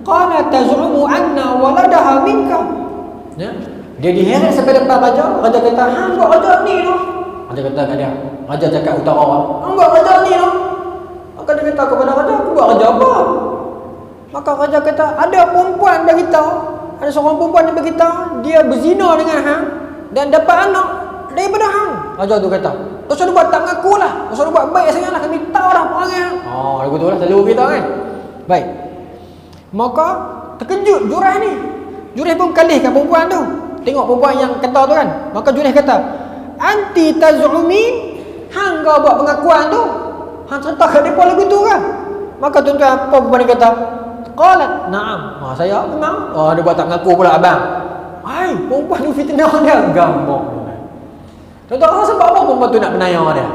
Qala taz'umu anna waladaha minka. Dia diheret sampai depan raja. Raja kata, hang buat raja ni tu. Raja kata kat dia. Raja cakap utara, hang buat raja ni tu. Maka dia kata kepada raja, aku buat raja apa? Maka raja kata, ada perempuan dia beritahu, ada seorang perempuan dia beritahu, dia berzina dengan hang dan dapat anak daripada hang. Raja tu kata, dosa dia buat tak mengaku lah, dosa dia buat baik sangat lah, kami tahu dah perangai hang. Dia betul lah, selalu beritahu kan. Baik. Maka terkejut Jurayh ni. Jurayh pun kalihkan perempuan tu. Tengok perempuan yang kata tu kan. Maka Jurayh kata, anti taz'umin, hang kau buat pengakuan tu, hang cerita kat mereka lagu tu kan. Maka tuan-tuan apa perempuan ni kata, qalat na'am, saya memang. Dia buat tak mengaku pula abang. Hai, perempuan tu fitnah dia, gambok. Tuan-tuan, sebab apa perempuan tu nak penayar dia?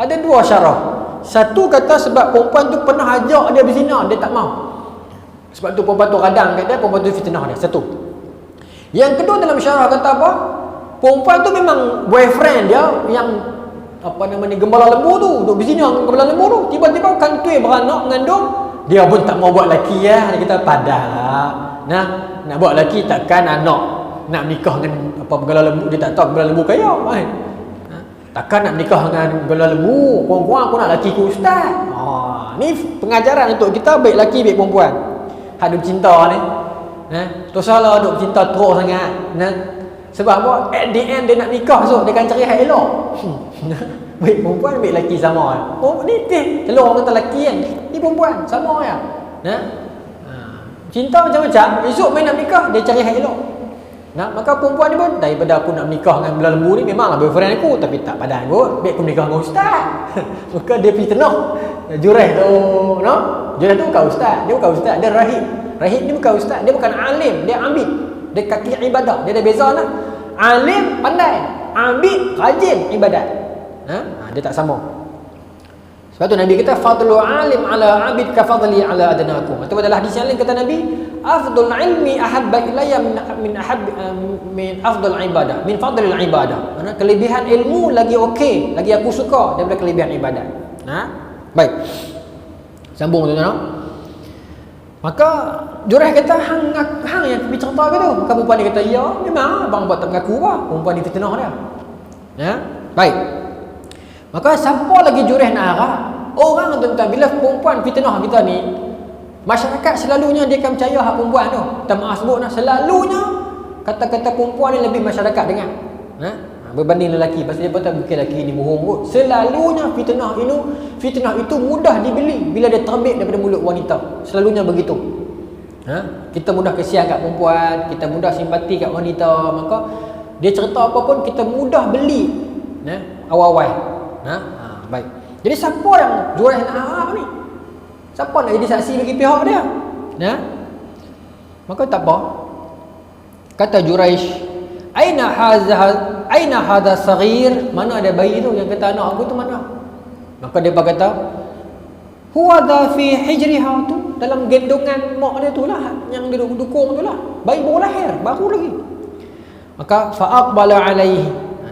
Ada dua syarah. Satu kata sebab perempuan tu pernah ajak dia berzina, dia tak mau. Sebab tu perempuan tu radang kat dia, perempuan tu fitnah dia. Satu. Yang kedua dalam syarah kata apa? Perempuan tu memang boyfriend dia yang gembala lembu tu, duk berzina dengan gembala lembu tu. Tiba-tiba kantoi beranak mengandung, dia pun tak mau buat laki ya. Dia kata padahlah nak buat laki takkan anak nak menikah dengan gembala lembu, dia tak tahu gembala lembu kaya kan. Takkan nak menikah dengan gembala lembu, perempuan aku nak laki ku ustaz. Ni pengajaran untuk kita, baik laki baik perempuan. Hak duk cinta ni. Tu salah duk cinta teruk sangat. Sebab apa? At the end dia nak nikah so dia akan cari hak elok. Baik perempuan baik lelaki sama. Ni kalau orang kata lelaki kan, ni perempuan sama ya. Cinta macam-macam, esok main nak nikah dia cari hak elok. Maka perempuan ni pun daripada aku nak nikah dengan belah lembu ni, memanglah boyfriend aku tapi tak padan kot, baik aku nikah dengan ustaz. Maka dia fitnah Jurayh tu, Jurayh tu bukan ustaz, dia bukan ustaz, dia rahib. Rahib ni bukan ustaz, dia bukan alim, dia ambid. Dia kaki ibadah, dia ada beza lah. Alim pandai, ambid rajin ibadat. Dia tak sama. Sebab tu Nabi kata fadlu alim ala abid ka fadli ala adnakum. Atau dalam hadis yang lain kata Nabi, afdul ilmi ahabba ilayya min afdal ibadah, min fadlil ibadah. Kelebihan ilmu lagi okey, lagi aku suka daripada kelebihan ibadat. Baik. Sambung tuan-tuan. Maka Jurayh kata hang yang bercerita ke tu? Maka perempuan ni kata, ya memang abang buat tak mengaku apa. Perempuan ni fitnah dia. Baik. Maka siapa lagi Jurayh nak harap? Orang tuan-tuan, bila perempuan fitnah kita ni, masyarakat selalunya dia akan percaya hak perempuan tu. Kita maaf sebut selalunya kata-kata perempuan ni lebih masyarakat dengar. Berbanding lelaki. Pasal dia kata bukan lelaki ni bohong kot. Selalunya fitnah itu mudah dibeli bila dia terbit daripada mulut wanita. Selalunya begitu. Kita mudah kesian kat perempuan, kita mudah simpati kat wanita, maka dia cerita apa pun kita mudah beli. Awal-awal. Baik. Jadi siapa yang Jurayh nak harap ni? Siapa nak jadi saksi bagi pihak dia? Maka tak apa. Kata Jurayh, Aina hadha saghir? Mana ada bayi tu yang kata anak aku tu mana? Maka dia kata, Huwa dha fi hijriha, tu dalam gendongan mak dia tu lah, yang dia dukung tu lah, bayi baru lahir, baru lagi. Maka fa'aqbala alaihi.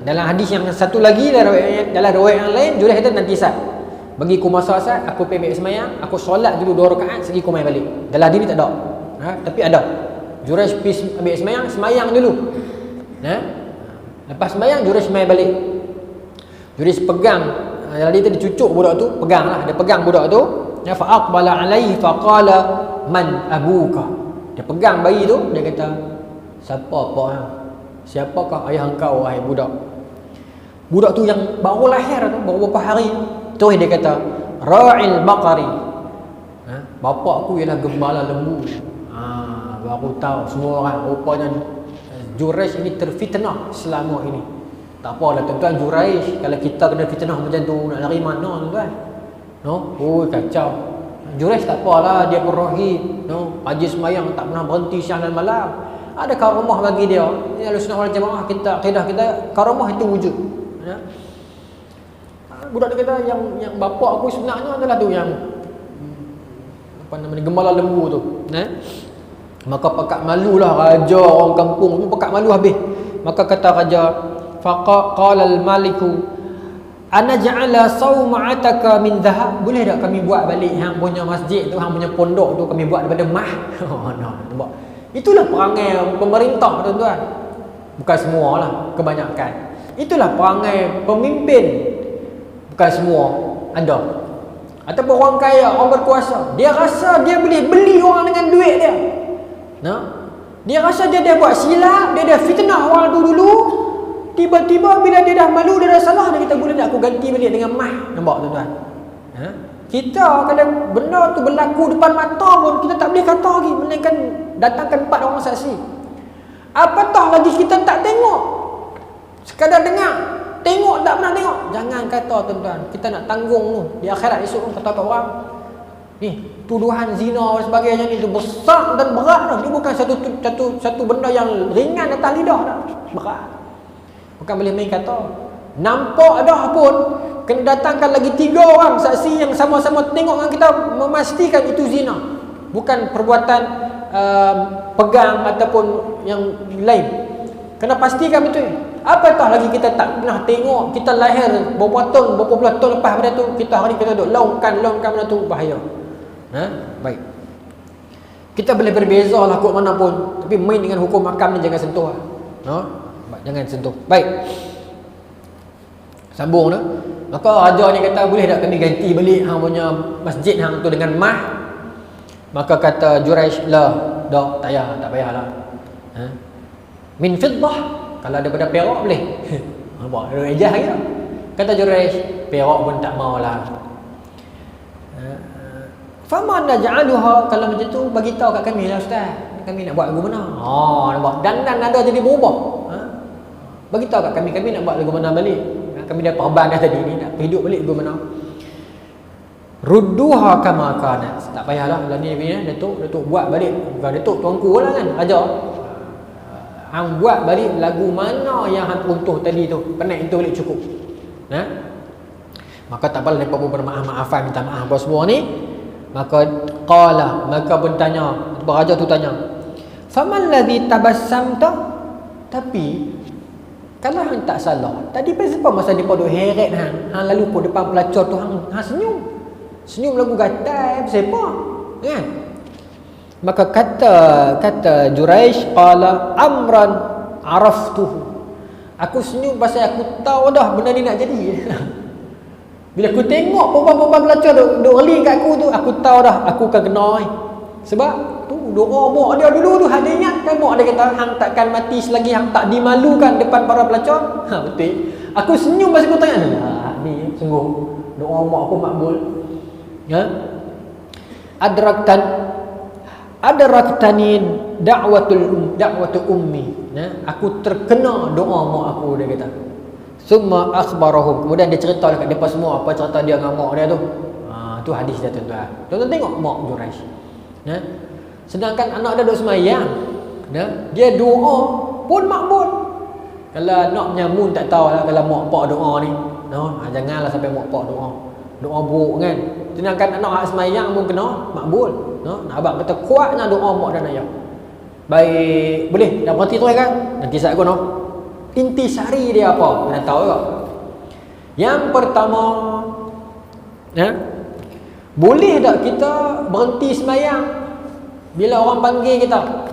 Dalam hadis yang satu lagi, dalam riwayat yang lain, Jurayj kata nanti Sat, bagi ku masa Sat, aku pergi semayang, aku solat dulu 2 rakaat, segi ku main balik. Dalam hadis ni tak ada, tapi ada. Jurayj pergi ambil semayang dulu. Lepas semayang, Jurayj main balik. Jurayj pegang, jadi dia cucuk budak tu, pegang lah, dia pegang budak tu. Fa aqbala alaihi faqala man abuka. Dia pegang bayi tu, dia kata, siapakah ayah engkau wahai budak? Budak tu yang baru lahir tu, baru beberapa hari. Terus dia kata, ra'il baqari. Bapa aku ialah gembala lembu. Baru tahu semua orang rupanya Jurayj ini terfitnah selama ini. Tak apalah tuan-tuan, Jurayj kalau kita kena fitnah macam tu nak lari mana tuan-tuan? Kacau. Jurayj tak apalah, dia pun rahib, pagi semayang tak pernah berhenti siang dan malam. Ada karamah bagi dia. Ini Ahlussunnah wal Jamaah, kita akidah kita, karamah itu wujud. Budak dia kata yang bapa aku sebenarnya adalah tu yang gembala lembu tu. Maka pekat malulah raja orang kampung tu, pekat malu habis. Maka kata raja, faqala al-maliku ana ja'ala sawma'ataka min dhahab. Boleh tak kami buat balik hang punya masjid tu, hang punya pondok tu kami buat daripada emas? Nampak. Itulah perangai pemerintah tuan-tuan. Bukan semualah, kebanyakan. Itulah perangai pemimpin. Bukan semua ada. Ataupun orang kaya, orang berkuasa, dia rasa dia boleh beli orang dengan duit dia. Dia rasa dia dah buat silap, dia dah fitnah orang tu dulu. Tiba-tiba bila dia dah malu, dia dah salah, dia kata boleh tak aku ganti balik dengan mah. Nampak tuan-tuan? Kita kalau benda tu berlaku depan mata pun kita tak boleh kata lagi, melainkan datangkan 4 orang saksi. Apatah lagi kita tak tengok, sekadar dengar. Tengok tak pernah tengok. Jangan kata tuan-tuan, kita nak tanggung tu di akhirat esok kata kat orang ni tuduhan zina dan sebagainya ni tu besar dan berat dah. Dia bukan satu benda yang ringan atas lidah dah. Berat. Bukan boleh main kata. Nampak dah pun kena datangkan lagi 3 orang saksi yang sama-sama tengok dengan kita, memastikan itu zina. Bukan perbuatan pegang ataupun yang lain. Kena pastikan betul. Apatah lagi kita tak pernah tengok, kita lahir berapa puluh tahun lepas benda tu, kita hari kita duduk laungkan benda tu, bahaya. Baik. Kita boleh berbeza lah kot mana pun, tapi main dengan hukum hakam ni jangan sentuh lah. Jangan sentuh. Baik. Sambung dah. Maka raja ni kata, boleh tak kami ganti balik hang punya masjid hang tu dengan mah? Maka kata Jurayj, lah, dah tak payahlah. Min fiddah, kalau daripada perak boleh. Nampak rejah lagi tak? Kata Jurayj, perak pun tak maulah. Faman naj'aluha, kalau macam tu bagi tahu kat kami lah ustaz. Kami nak buat lagu mana? Nampak. Dan ada jadi berubah. Bagi tahu kat kami nak buat lagu mana balik. Kami dah perban dah tadi ni, nak hidup balik lagu mana. Rudduha kama kanat. Tak payahlah lah ni Datuk buat balik. Bukan Datuk, tuanku lah kan, raja. Hang buat balik lagu mana yang hang runtuh tadi tu, penat itu balik cukup. Maka tak apalah, mereka pun bermaaf-maafan, minta maaf apa semua ni. Maka bertanya, raja tu tanya, faman ladzi tabassamta? Tapi kalau hang tak salah, tadi pasal masa depa duk heret hang lalu po depan pelacur tu hang senyum lagu gatal siapa? Kan? Maka kata Jurayj, qala amran araftuhu. Aku senyum pasal aku tahu dah benda ni nak jadi. Bila aku tengok perempuan-perempuan pelacur duk reli kat aku tu, aku tahu dah aku akan kena. Sebab tu doa mak dia dulu tu, ada ingatkan mak dia kata hang takkan mati selagi hang tak dimalukan depan para pelacur. Betul. Aku senyum pasal aku tengok, ni sungguh doa mak aku makbul. Adraktani da'watu ummi. Aku terkena doa mak aku, dia kata. Summa akhbarahum. Kemudian dia cerita dekat depa semua apa cerita dia dengan mak dia tu. Tu hadis dia tuan-tuan. Tuan-tuan tengok mak Jurayj. Sedangkan anak dia duk semayang. Dia doa pun makbul. Kalau anak menyamun tak tahulah kalau mak pak doa ni. Janganlah sampai mak pak doa. Doa buruk kan. Sedangkan nak semayang pun kena makbul. Nak abang kata kuatnya doa mak dan ayah. Baik, boleh dah berhenti tu kan? Nanti saya guna. Intisari dia apa? Kena tahu tak? Yang pertama, boleh tak kita berhenti semayang bila orang panggil kita?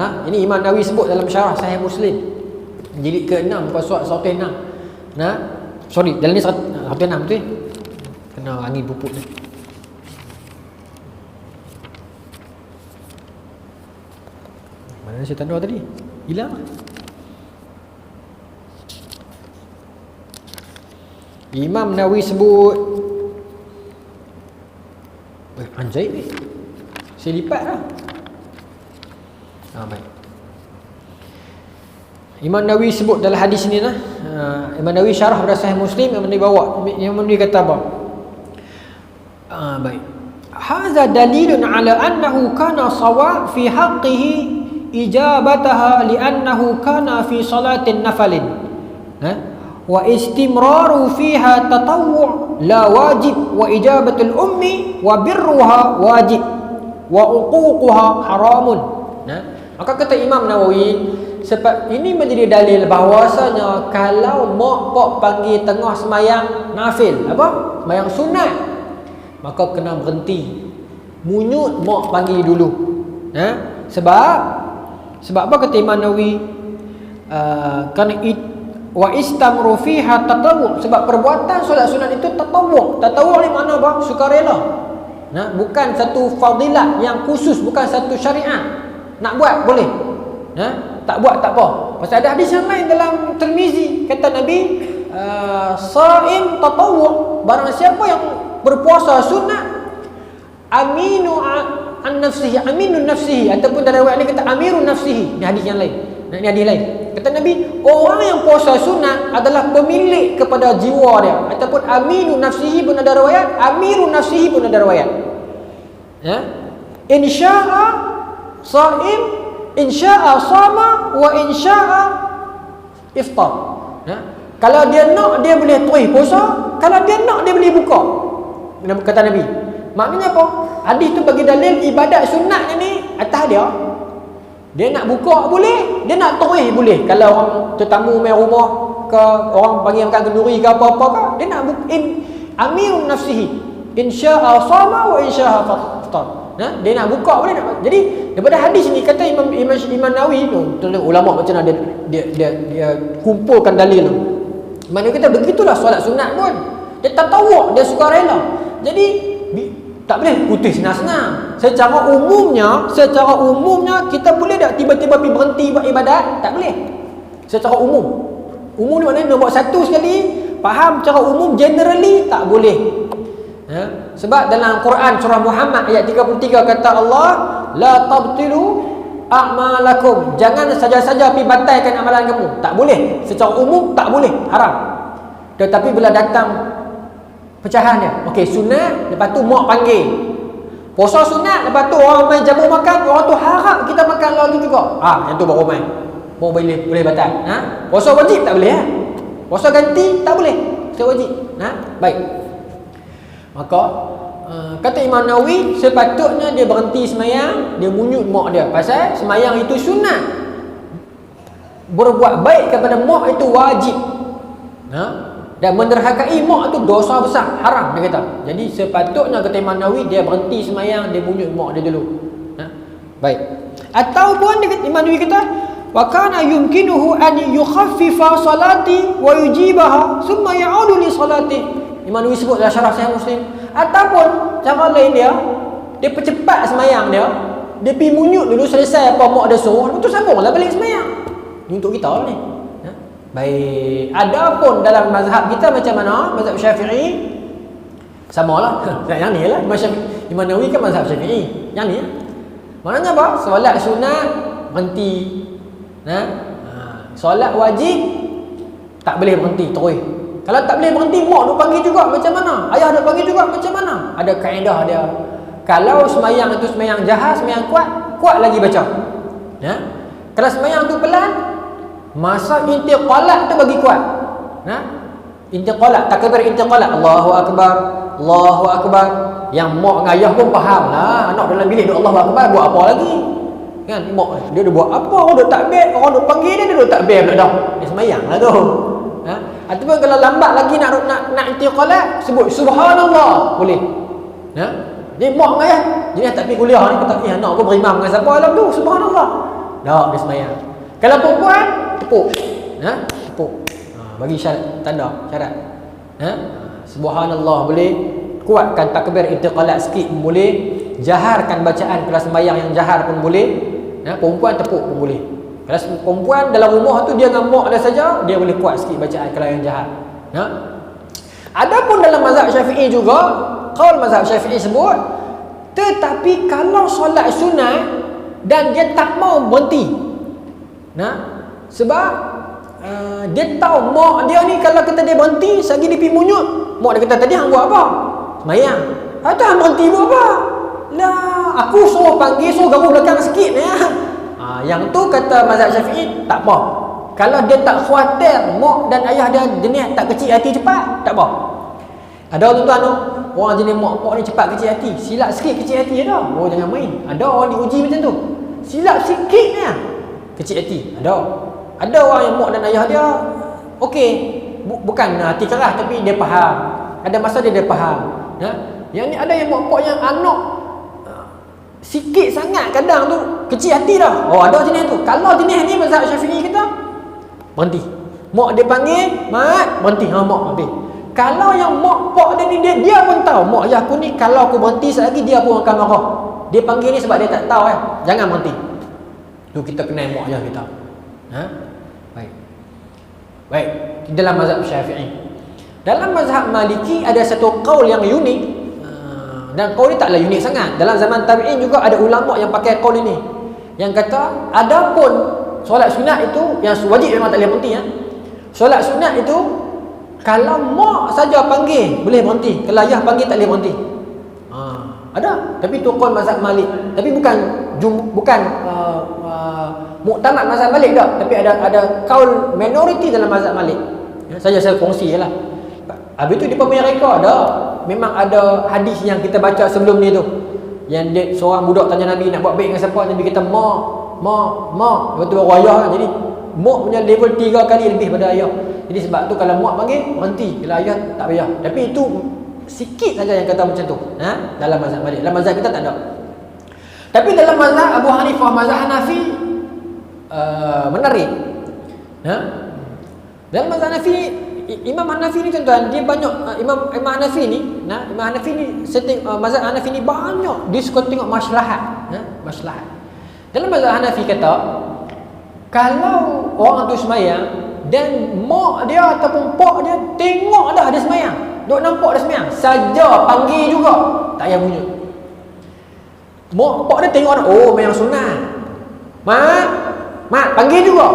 Ini Imam Nawawi sebut dalam syarah Sahih Muslim jilid ke-6 muka surat 106. Sorry, dalam ni 106 tu kena angin pupuk ni. Mana saya tanda tadi? Hilang. Imam Nawawi sebut anjay ni. Saya lipat dah. Baik. Imam Nawawi sebut dalam hadis ni lah. Imam Nawawi syarah pada Sahih Muslim, Imam Nawawi bawa. Imam Nawawi kata apa? Baik. Hadza dalilun ala annahu kana sawa fi haqqihi ijabataha li'annahu kana fi salatin nafalin. Wa istimraru fiha tatawwu' la wajib wa ijabatul ummi wa birruha wajib wa uququha haramun. Maka kata Imam Nawawi, sebab ini menjadi dalil bahawasanya kalau mak pak panggil tengah semayang nafil, apa? Semayang sunat, maka kena berhenti. Munyut mak panggil dulu. Sebab apa kata Imam Nawawi? Kerana wa istamru fiha tatawwu', sebab perbuatan solat sunat itu tatawwu'. Tatawwu' ni makna apa? Sukarela. Bukan satu fadilah yang khusus, bukan satu syariat. Nak buat boleh. Tak buat tak apa. Pasal ada hadis yang lain dalam Tirmizi, kata Nabi, saim tatawwu', barang siapa yang berpuasa sunat, aminu an nafsihi, aminun nafsihi, ataupun dalam riwayat ni kata amirun nafsihi. Ni hadis yang lain. Ini hadis lain. Kata Nabi, orang yang puasa sunat adalah pemilik kepada jiwa dia, ataupun aminu nafsihi pun ada riwayat, amirun nafsihi pun ada riwayat. Insya'a saim, insya'a sama, wa insya'a iftar. Kalau dia nak, dia boleh tuih puasa. Kalau dia nak, dia boleh buka. Kata Nabi. Maknanya apa? Hadis tu bagi dalil ibadat sunat ni atas dia. Dia nak buka boleh, dia nak tuih boleh. Kalau orang tetamu main rumah ke, orang panggil makan kenduri ke apa-apa ke, dia nak amirun nafsihi, insya'a sama wa insya'a iftar. Dia nak buka boleh nak. Jadi daripada hadis ni kata Imam Nawawi tu, ulama macam mana dia kumpulkan dalil tu. Imam Nawawi kata begitulah solat sunat pun. Dia tatawwu', dia sukarela. Jadi tak boleh putih senang-senang. Secara umumnya kita boleh tak tiba-tiba pergi berhenti buat ibadat? Tak boleh. Secara umum. Umum ni maknanya nombor satu sekali, faham secara umum, generally tak boleh. Sebab dalam Quran surah Muhammad ayat 33 kata Allah, la tabtilu a'malakum, jangan saja-saja pergi batalkan amalan kamu. Tak boleh. Secara umum tak boleh, haram. Tetapi bila datang pecahan dia, okey sunat, lepas tu mak panggil puasa sunat, lepas tu orang main jamu makan, orang tu harap kita makan lagi juga, yang tu baru main, baru boleh batal. Puasa wajib tak boleh, puasa ganti tak boleh, puasa wajib. Baik. Maka kata Imam Nawawi, sepatutnya dia berhenti semayang, dia munyut mak dia, pasal semayang itu sunat, berbuat baik kepada mak itu wajib. Dan menderhakai mak tu dosa besar, haram dia kata. Jadi sepatutnya kata Imam Nawawi, dia berhenti semayang, dia munyut mak dia dulu. Baik. Ataupun Imam Nawawi kata, wa kana yumkinuhu an yukhaffifa salati wa yujibaha thumma ya'udu li salati. Imam Nawawi sebut dalam syarah Sahih Muslim. Ataupun cara lain dia percepat semayang dia pergi munyut dulu, selesai apa mak dia suruh, lepas tu sambunglah balik semayang. Ini untuk kita lah ni. Baik. Adapun dalam mazhab kita macam mana? Mazhab Syafi'i samalah. Yang ni lah Imam Nawawi kan mazhab Syafi'i. Yang ni maknanya apa? Solat sunat berhenti. Solat wajib tak boleh berhenti terus. Kalau tak boleh berhenti, mak duk panggil juga macam mana? Ayah duk panggil juga macam mana? Ada kaedah dia. Kalau semayang itu semayang jahat, semayang kuat lagi baca. Kalau semayang tu pelan, masa intiqalat tu bagi kuat. Intiqalat, takbir intiqalat, Allahu Akbar, Allahu Akbar. Yang mak dengan ayah pun faham lah, anak dalam bilik duk Allahu Akbar buat apa lagi? Kan mak dia dah buat apa? Orang duk takbir, orang duk panggil dia duk takbir pula dah. Dia sembahyang lah tu. Ha? Ataupun kalau lambat lagi nak intiqalat, sebut subhanallah boleh. Ha? Dia mak dengan ayah, jenis tak pergi kuliah ni kata, anak aku berimam dengan siapa alam tu? Subhanallah. Dah dia sembahyang. Kalau perempuan tepuk. Ha? Tepuk. Bagi syarat, tanda syarat. Ha? Subhanallah boleh. Kuatkan takbir intiqalat sikit pun boleh. Jaharkan bacaan kalau sembahyang yang jahar pun boleh. Ha? Perempuan tepuk pun boleh. Kalau perempuan dalam rumah tu dia dengan mak dia saja, dia boleh kuat sikit bacaan kalau yang jahar. Ha? Adapun dalam mazhab Syafi'i juga, qaul mazhab Syafi'i sebut, tetapi kalau solat sunat dan dia tak mau berhenti. Nah, sebab dia tahu mak dia ni kalau kata dia berhenti, selagi dia pergi munyut, mak dia kata tadi hang buat apa? Semayang. Atau hang berhenti buat apa? Lah, aku suruh panggil, suruh gabung belakang sikit ya. Yang tu kata mazhab Syafi'i tak apa. Kalau dia tak khawatir mak dan ayah dia jenis tak kecil hati cepat, tak apa. Ada tuan-tuan tu, orang jenis mak ni cepat kecil hati, silap sikit kecil hati dah. Oh jangan main. Ada orang diuji macam tu. Silap sikit ni kecil hati. Ada orang yang mak dan ayah dia okey, bukan hati keras tapi dia faham. Ada masa dia faham. Yang ni ada yang mak yang anak sikit sangat kadang tu kecil hati dah. Oh ada jenis tu. Kalau jenis ni mazhab Syafi'i kita berhenti. Mak dia panggil, mat, berhenti. Mak habis. Kalau yang mak pak dia ni dia pun tahu mak ayah aku ni kalau aku berhenti sekejap lagi dia pun akan marah. Dia panggil ni sebab dia tak tahu jangan berhenti. Tu kita kenal mak ayah kita. Baik. Dalam mazhab Syafi'i. Dalam mazhab Maliki ada satu qaul yang unik. Dan qaul ni taklah unik sangat. Dalam zaman tabi'in juga ada ulama yang pakai qaul ini. Yang kata adapun solat sunat itu yang wajib memang tak boleh berhenti Solat sunat itu kalau mak saja panggil boleh berhenti. Kalau ayah panggil tak boleh berhenti. Ada. Tapi tu qaul mazhab Malik. Tapi bukan muktamad mazhab Malik dah. Tapi ada qaul minoriti dalam mazhab Malik. Saya kongsi jelah. Habis tu di mereka memang ada hadis yang kita baca sebelum ni tu. Yang dia, seorang budak tanya Nabi nak buat baik dengan siapa, Nabi kata mak. Lepas tu baru ayah kan. Jadi mak punya level 3 kali lebih pada ayah. Jadi sebab tu kalau mak panggil berhenti, kalau ayah tak payah. Tapi itu sikit saja yang kata macam tu. Dalam mazhab Malik. Dalam mazhab kita tak ada. Tapi dalam mazhab Abu Hanifah, mazhab Hanafi menarik. Dalam mazhab Hanafi, Imam Hanafi ni tuan-tuan, dia banyak Imam Hanafi ni, mazhab Hanafi ni banyak dia suka tengok maslahat, maslahat. Dalam mazhab Hanafi kata, kalau orang tu sembahyang dan mak dia ataupun pak dia tengok dah dia sembahyang, duk nampak dia sembahyang, saja panggil juga tak payah bunyi. Mak pak dia tengok dah, oh memang sunat. Mak panggil juga.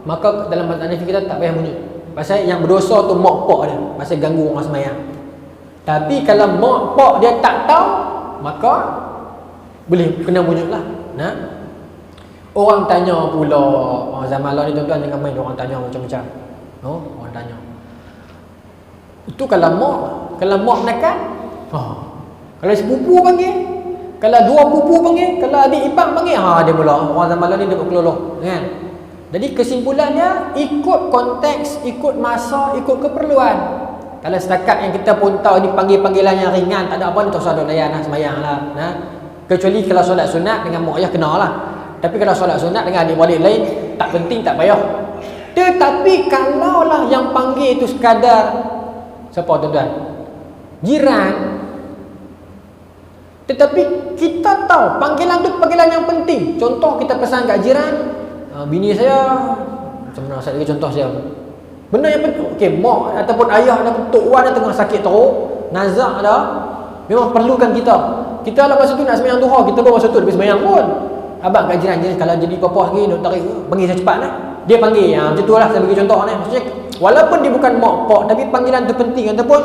Maka dalam mazhab Hanafi kita tak payah bunyi. Pasal yang berdosa tu mak pak dia, pasal ganggu orang sembahyang. Tapi kalau mak pak dia tak tahu, maka boleh kena bunyilah. Orang tanya pula, zaman lalu ni tuan-tuan jangan main, orang tanya macam-macam. Orang tanya. Itu kalau mak menekan, kalau sepupu panggil, kalau dua pupu panggil, kalau adik ipar panggil, dia mula. Orang zaman lalu ni dia berkeloloh, kan? Jadi kesimpulannya ikut konteks, ikut masa, ikut keperluan. Kalau setakat yang kita pun tahu ni panggil-panggilan yang ringan, tak ada apa ni, tak usah duk layan sembahyang lah. Kecuali kalau solat sunat dengan mak ayah kena lah. Tapi kalau solat sunat dengan adik-beradik lain tak penting, tak payah. Tetapi kalaulah yang panggil itu sekadar siapa tuan-tuan? Jiran. Tetapi kita tahu panggilan tu panggilan yang penting. Contoh kita pesan kat jiran, bini saya macam mana, saya bagi contoh saya. Benda yang penting. Okey, mak ataupun ayah ataupun tok wan tengah sakit teruk, nazak dah. Memang perlukan kita. Kita lah masa tu nak sembahyang duha, kita baru masa tu lebih sembahyang pun. Abang kat jiran kalau jadi apa-apa lagi nak tarik, panggil saya cepat lah. Dia panggil, macam tu lah saya bagi contoh ni. Maksudnya walaupun dia bukan mak pak, tapi panggilan tu penting. Ataupun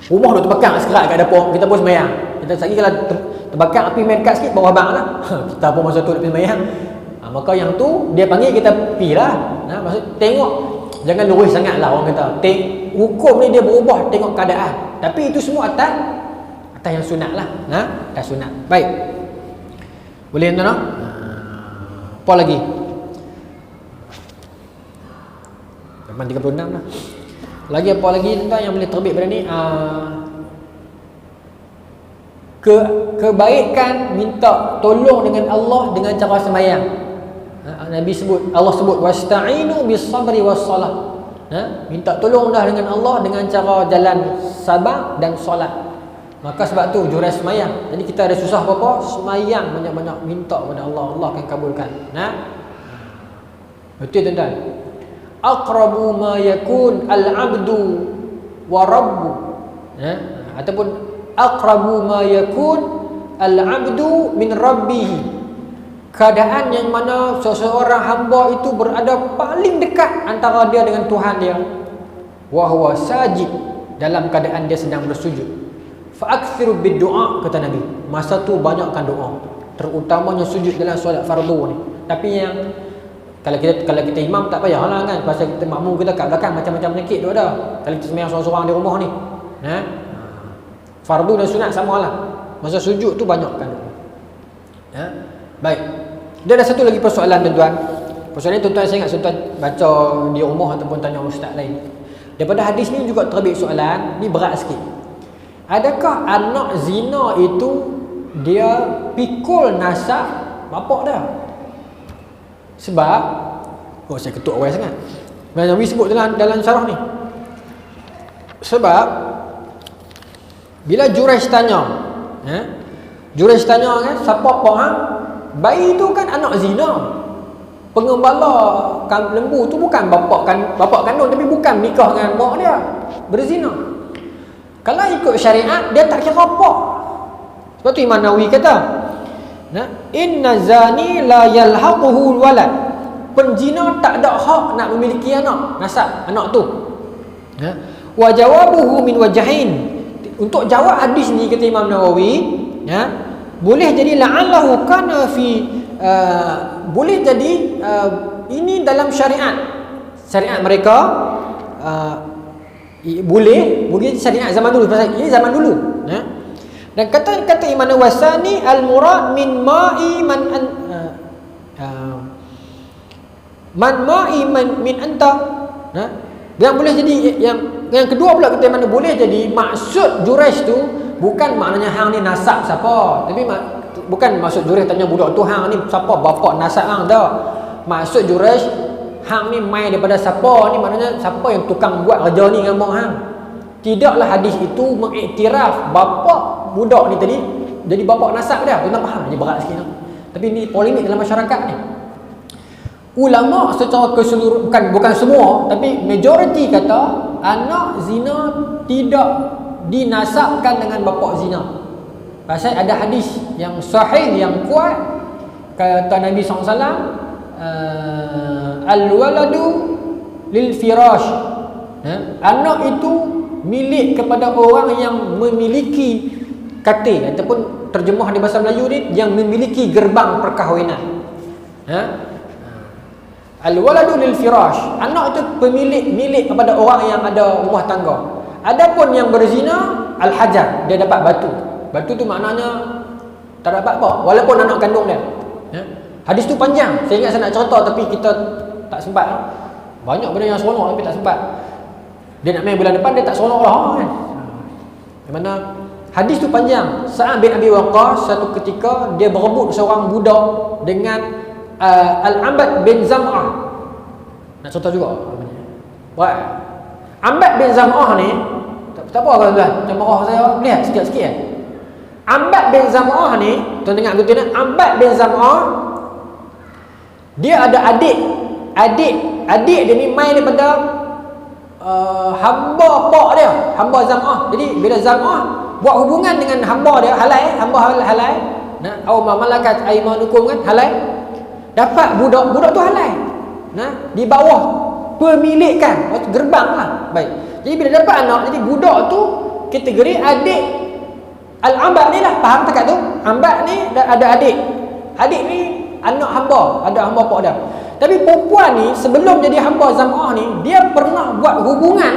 rumah dah terbakar sekerat kat dapur, kita pun sembahyang. Kita lagi kalau terbakar api main kat sikit bawa abang lah. Kita pun masa tu lebih sembahyang. Maka yang tu dia panggil kita pergi lah. Maksud tengok, jangan lurus sangat lah orang kata. Hukum ni dia berubah tengok keadaan. Tapi itu semua atas yang sunat lah. Atas sunat. Baik. Boleh tuan? Apa lagi? Zaman 36 lah. Lagi apa lagi tuan yang boleh terbit pada ni? Kebaikan minta tolong dengan Allah dengan cara sembahyang. Nabi sebut, Allah sebut wasta'inu bis sabri was salah. Minta tolong dah dengan Allah dengan cara jalan sabar dan solat. Maka sebab tu jurai sembahyang. Jadi kita ada susah apa-apa, sembahyang banyak-banyak minta kepada Allah, Allah akan kabulkan. Betul tuan-tuan. Aqrabu ma yakun al-'abdu wa rabbu. Ataupun aqrabu ma yakun al-'abdu min rabbih. Keadaan yang mana seseorang hamba itu berada paling dekat antara dia dengan Tuhan dia. Wa huwa sajid, dalam keadaan dia sedang bersujud. Fa aktsiru bid-du'a, kata Nabi. Masa tu banyakkan doa, terutamanya sujud dalam solat fardu ni. Tapi yang kalau kita imam tak payahlah kan, pasal kita makmum kita kat belakang macam-macam penyakit tu ada. Kalau kita sembahyang seorang-seorang di rumah ni, fardu dan sunat samalah. Masa sujud tu banyakkan doa. Baik. Dia ada satu lagi persoalan tuan-tuan. Persoalan ni tuan-tuan saya ingat tuan baca di rumah ataupun tanya ustaz lain. Daripada hadis ni juga terbit soalan, ni berat sikit. Adakah anak zina itu dia pikul nasab bapak dia? Sebab saya ketuk awal sangat. Nabi sebut dalam syarah ni. Sebab bila Jurayj tanya, Jurayj tanya kan, siapa faham bayi tu kan anak zina. Pengembala lembu tu bukan bapak kandung, tapi bukan nikah dengan mak dia, berzina. Kalau ikut syariat dia tak kira apa. Sebab tu Imam Nawawi kata, inna zani la yalhaquhu walad. Penzina tak ada hak nak memiliki anak, nasab anak tu. Wa jawabuhu min wajhain. Untuk jawab hadis ni kata Imam Nawawi, boleh jadi la'allahu kana fi boleh jadi ini dalam syariat mereka boleh syariat zaman dulu, pasal ini zaman dulu. Dan kata Imam Nawasani al-murad min ma'i min anta. Yang boleh jadi yang kedua pula kata mana boleh jadi maksud Jurayj tu bukan maknanya hang ni nasab siapa, tapi bukan maksud Jurayj tanya budak tu hang ni siapa bapak nasab hang dah. Maksud Jurayj hang ni mai daripada siapa ni, maknanya siapa yang tukang buat kerja ni dengan mak hang. Tidaklah hadis itu mengiktiraf bapak budak ni tadi jadi bapak nasab dia. Tuan faham? Ini berat sikit. Tapi ni polemik dalam masyarakat ni. Ulama secara keseluruhan, bukan semua, tapi majoriti kata anak zina tidak dinasabkan dengan bapak zina. Pasal ada hadis yang sahih yang kuat kata Nabi SAW, al-waladu lil firash. Anak itu milik kepada orang yang memiliki katil, ataupun terjemah di bahasa Melayu ni yang memiliki gerbang perkahwinan. Al-waladu lil firash, anak itu milik kepada orang yang ada rumah tangga. Adapun yang berzina, al-hajar, dia dapat batu. Batu tu maknanya tak dapat apa, walaupun anak kandung dia. Hadis tu panjang, saya ingat saya nak cerita tapi kita tak sempat. Banyak benda yang seronok tapi tak sempat. Dia nak main bulan depan, dia tak seronok lah kan. Di mana hadis tu panjang. Sa'ad bin Abi Waqqas satu ketika dia berebut seorang budak dengan Al-Ambad bin Zam'ah. Nak cerita juga. Ambad bin Zam'ah ni tak apa tuan-tuan, macam marah saya lihat sikit-sikit Ambad bin Zam'ah ni, tuan dengar betul ni, Ambad bin Zam'ah dia ada adik dia ni main daripada hamba pak dia, hamba Zam'ah. Jadi bila Zam'ah buat hubungan dengan hamba dia, hamba halal, au malakat aimanukum kan, halal, dapat budak tu halal. Di bawah pemilikan gerbang lah. Baik. Jadi bila dapat anak, jadi budak tu kategori adik Al-Ambad ni lah. Faham tak tu? Ambad ni ada adik. Adik ni anak hamba, ada hamba pak dia. Tapi perempuan ni sebelum jadi hamba Zam'ah ni, dia pernah buat hubungan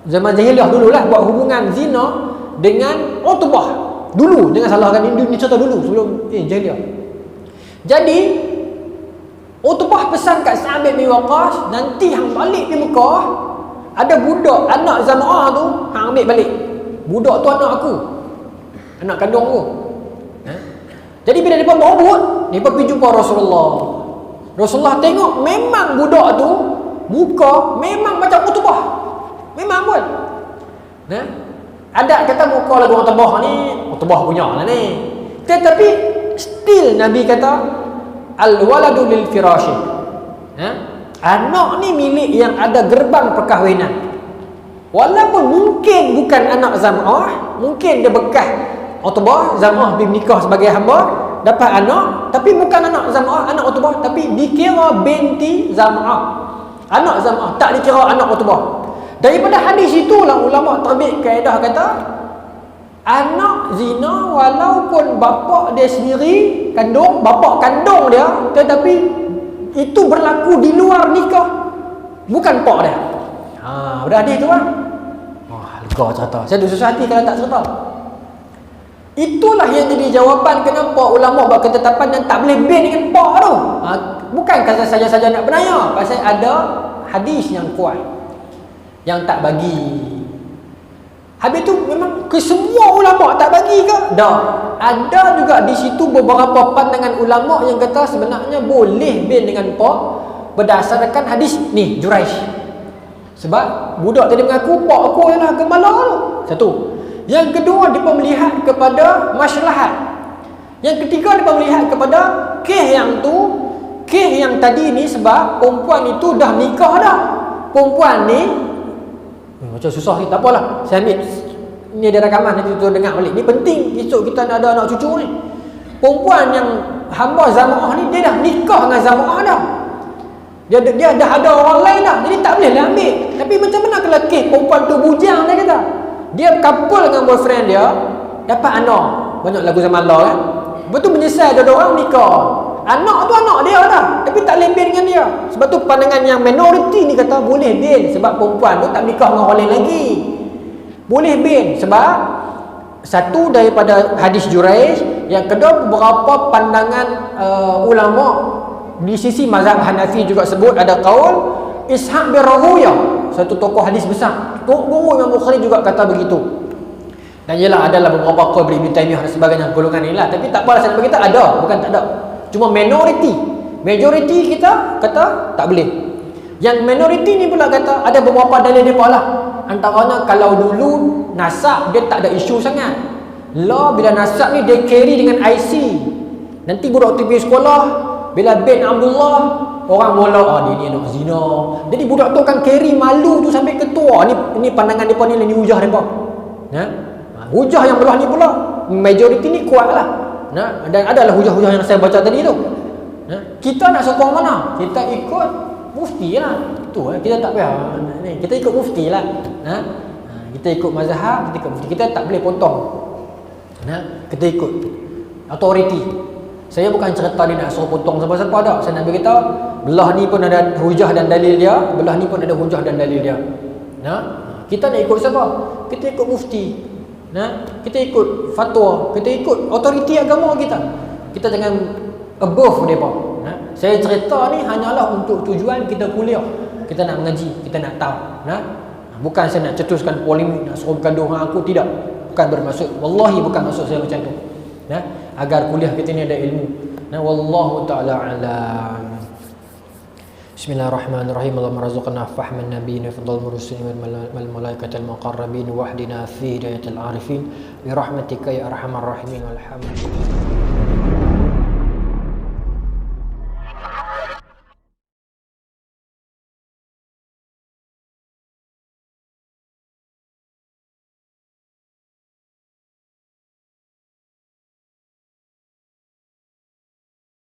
zaman jahiliah dululah buat hubungan zina dengan Utbah dulu, jangan salahkan ini cerita dulu sebelum jahiliah. Jadi Utbah pesan kat Sa'ad bin Waqqas, nanti hang balik di Mekah ada budak anak Zam'ah tu hang ambil balik. Budak tu anak aku, anak kandung aku. Jadi bila mereka berebut, mereka pergi jumpa Rasulullah. Rasulullah tengok memang budak tu muka memang macam Utbah. Memang pun. Ada kata muka lagu Utbah ni, Utbah punya lah ni. Tetapi still Nabi kata al-waladu lil firashi. Anak ni milik yang ada gerbang perkahwinan. Walaupun mungkin bukan anak Zam'ah, mungkin dia bekas Utbah, Zam'ah pergi nikah sebagai hamba, dapat anak, tapi bukan anak Zam'ah, anak Utbah, tapi dikira binti Zam'ah. Anak Zam'ah, tak dikira anak Utbah. Daripada hadis itulah ulama terbit kaedah kata anak zina walaupun bapa dia sendiri kandung, bapa kandung dia, tetapi itu berlaku di luar nikah, bukan pak dia. Udah hadis tu kan. Wah, lega cerita. Saya ada susah hati kalau tak cerita. Itulah yang jadi jawapan kenapa ulama buat ketetapan dan tak boleh bin dengan pak tu. Bukan kata saja-saja nak benaya, pasal ada hadis yang kuat yang tak bagi. Habis tu memang ke semua ulama tak bagi ke? Dah. Ada juga di situ beberapa pandangan ulama yang kata sebenarnya boleh bin dengan pak berdasarkan hadis ni Juraish. Sebab budak tadi mengaku pak aku ialah gembala tu. Satu. Yang kedua dia melihat kepada maslahat. Yang ketiga dia melihat kepada kes yang tadi ni sebab perempuan itu dah nikah dah. Perempuan ni macam susah ni, tak apalah. Saya ambil ni ada rakaman nanti tu dengar balik. Ni penting esok kita nak ada anak cucu ni. Perempuan yang hamba Zam'ah ni dia dah nikah dengan Zam'ah dah. Dia dah ada orang lain dah. Jadi tak boleh lah ambil. Tapi macam mana kalau kes perempuan tu bujang dia kata. Dia couple dengan boyfriend dia, dapat anak. Banyak lagu zaman Allah kan. Lepas tu menyesal ada orang nikah. Anak tu anak dia dah, tapi tak boleh bin dengan dia. Sebab tu pandangan yang minoriti ni kata boleh bin sebab perempuan tu tak nikah dengan orang lain lagi. Boleh bin sebab satu daripada hadis Juraish, yang kedua beberapa pandangan ulama di sisi mazhab Hanafi juga sebut ada qaul Ishaq bin Rahuyah, satu tokoh hadis besar. Guru Imam Bukhari juga kata begitu. Dan ialah adalah beberapa qaul Ibn Taimiyah dan sebagainya golongan inilah, tapi tak apalah saya berkata ada, bukan tak ada. Cuma majoriti kita kata tak boleh. Yang minoriti ni pula kata ada beberapa dalil depa lah. Antaranya kalau dulu nasab dia tak ada isu sangat. Bila nasab ni dia carry dengan IC. Nanti budak tu pergi sekolah, bila bin Abdullah, orang mula dia ni anak zina. Jadi budak tu akan carry malu tu sampai ketua. Ni pandangan depa ni hujah depa. Hujah yang belah ni pula majoriti ni kuat lah. Dan adalah hujah-hujah yang saya baca tadi tu. Kita nak sokong mana? Kita ikut mufti lah. Itu kita tak payah. Kita ikut mufti lah. Kita ikut mazhab, kita ikut mufti. Kita tak boleh potong. Kita ikut authority. Saya bukan cerita dia nak suruh potong siapa-siapa dah. Saya nak beritahu belah ni pun ada hujah dan dalil dia, belah ni pun ada hujah dan dalil dia. Kita nak ikut siapa? Kita ikut mufti. Kita ikut fatwa, kita ikut autoriti agama kita. Kita jangan above mereka. Saya cerita ni hanyalah untuk tujuan kita kuliah. Kita nak mengaji, kita nak tahu. Bukan saya nak cetuskan polemik, nak suruh bergaduh dengan aku, tidak. Bukan bermaksud, wallahi bukan maksud saya macam tu. Agar kuliah kita ni ada ilmu. Wallahu ta'ala a'lam. Bismillahirrahmanirrahim. Allahumma razaqna fahman nabiyina fadl mursalin wal malaikatil muqarrabin wahdina fi hidayatil arifin bi rahmatika ya arhamar rahimin. Walhamdulillah.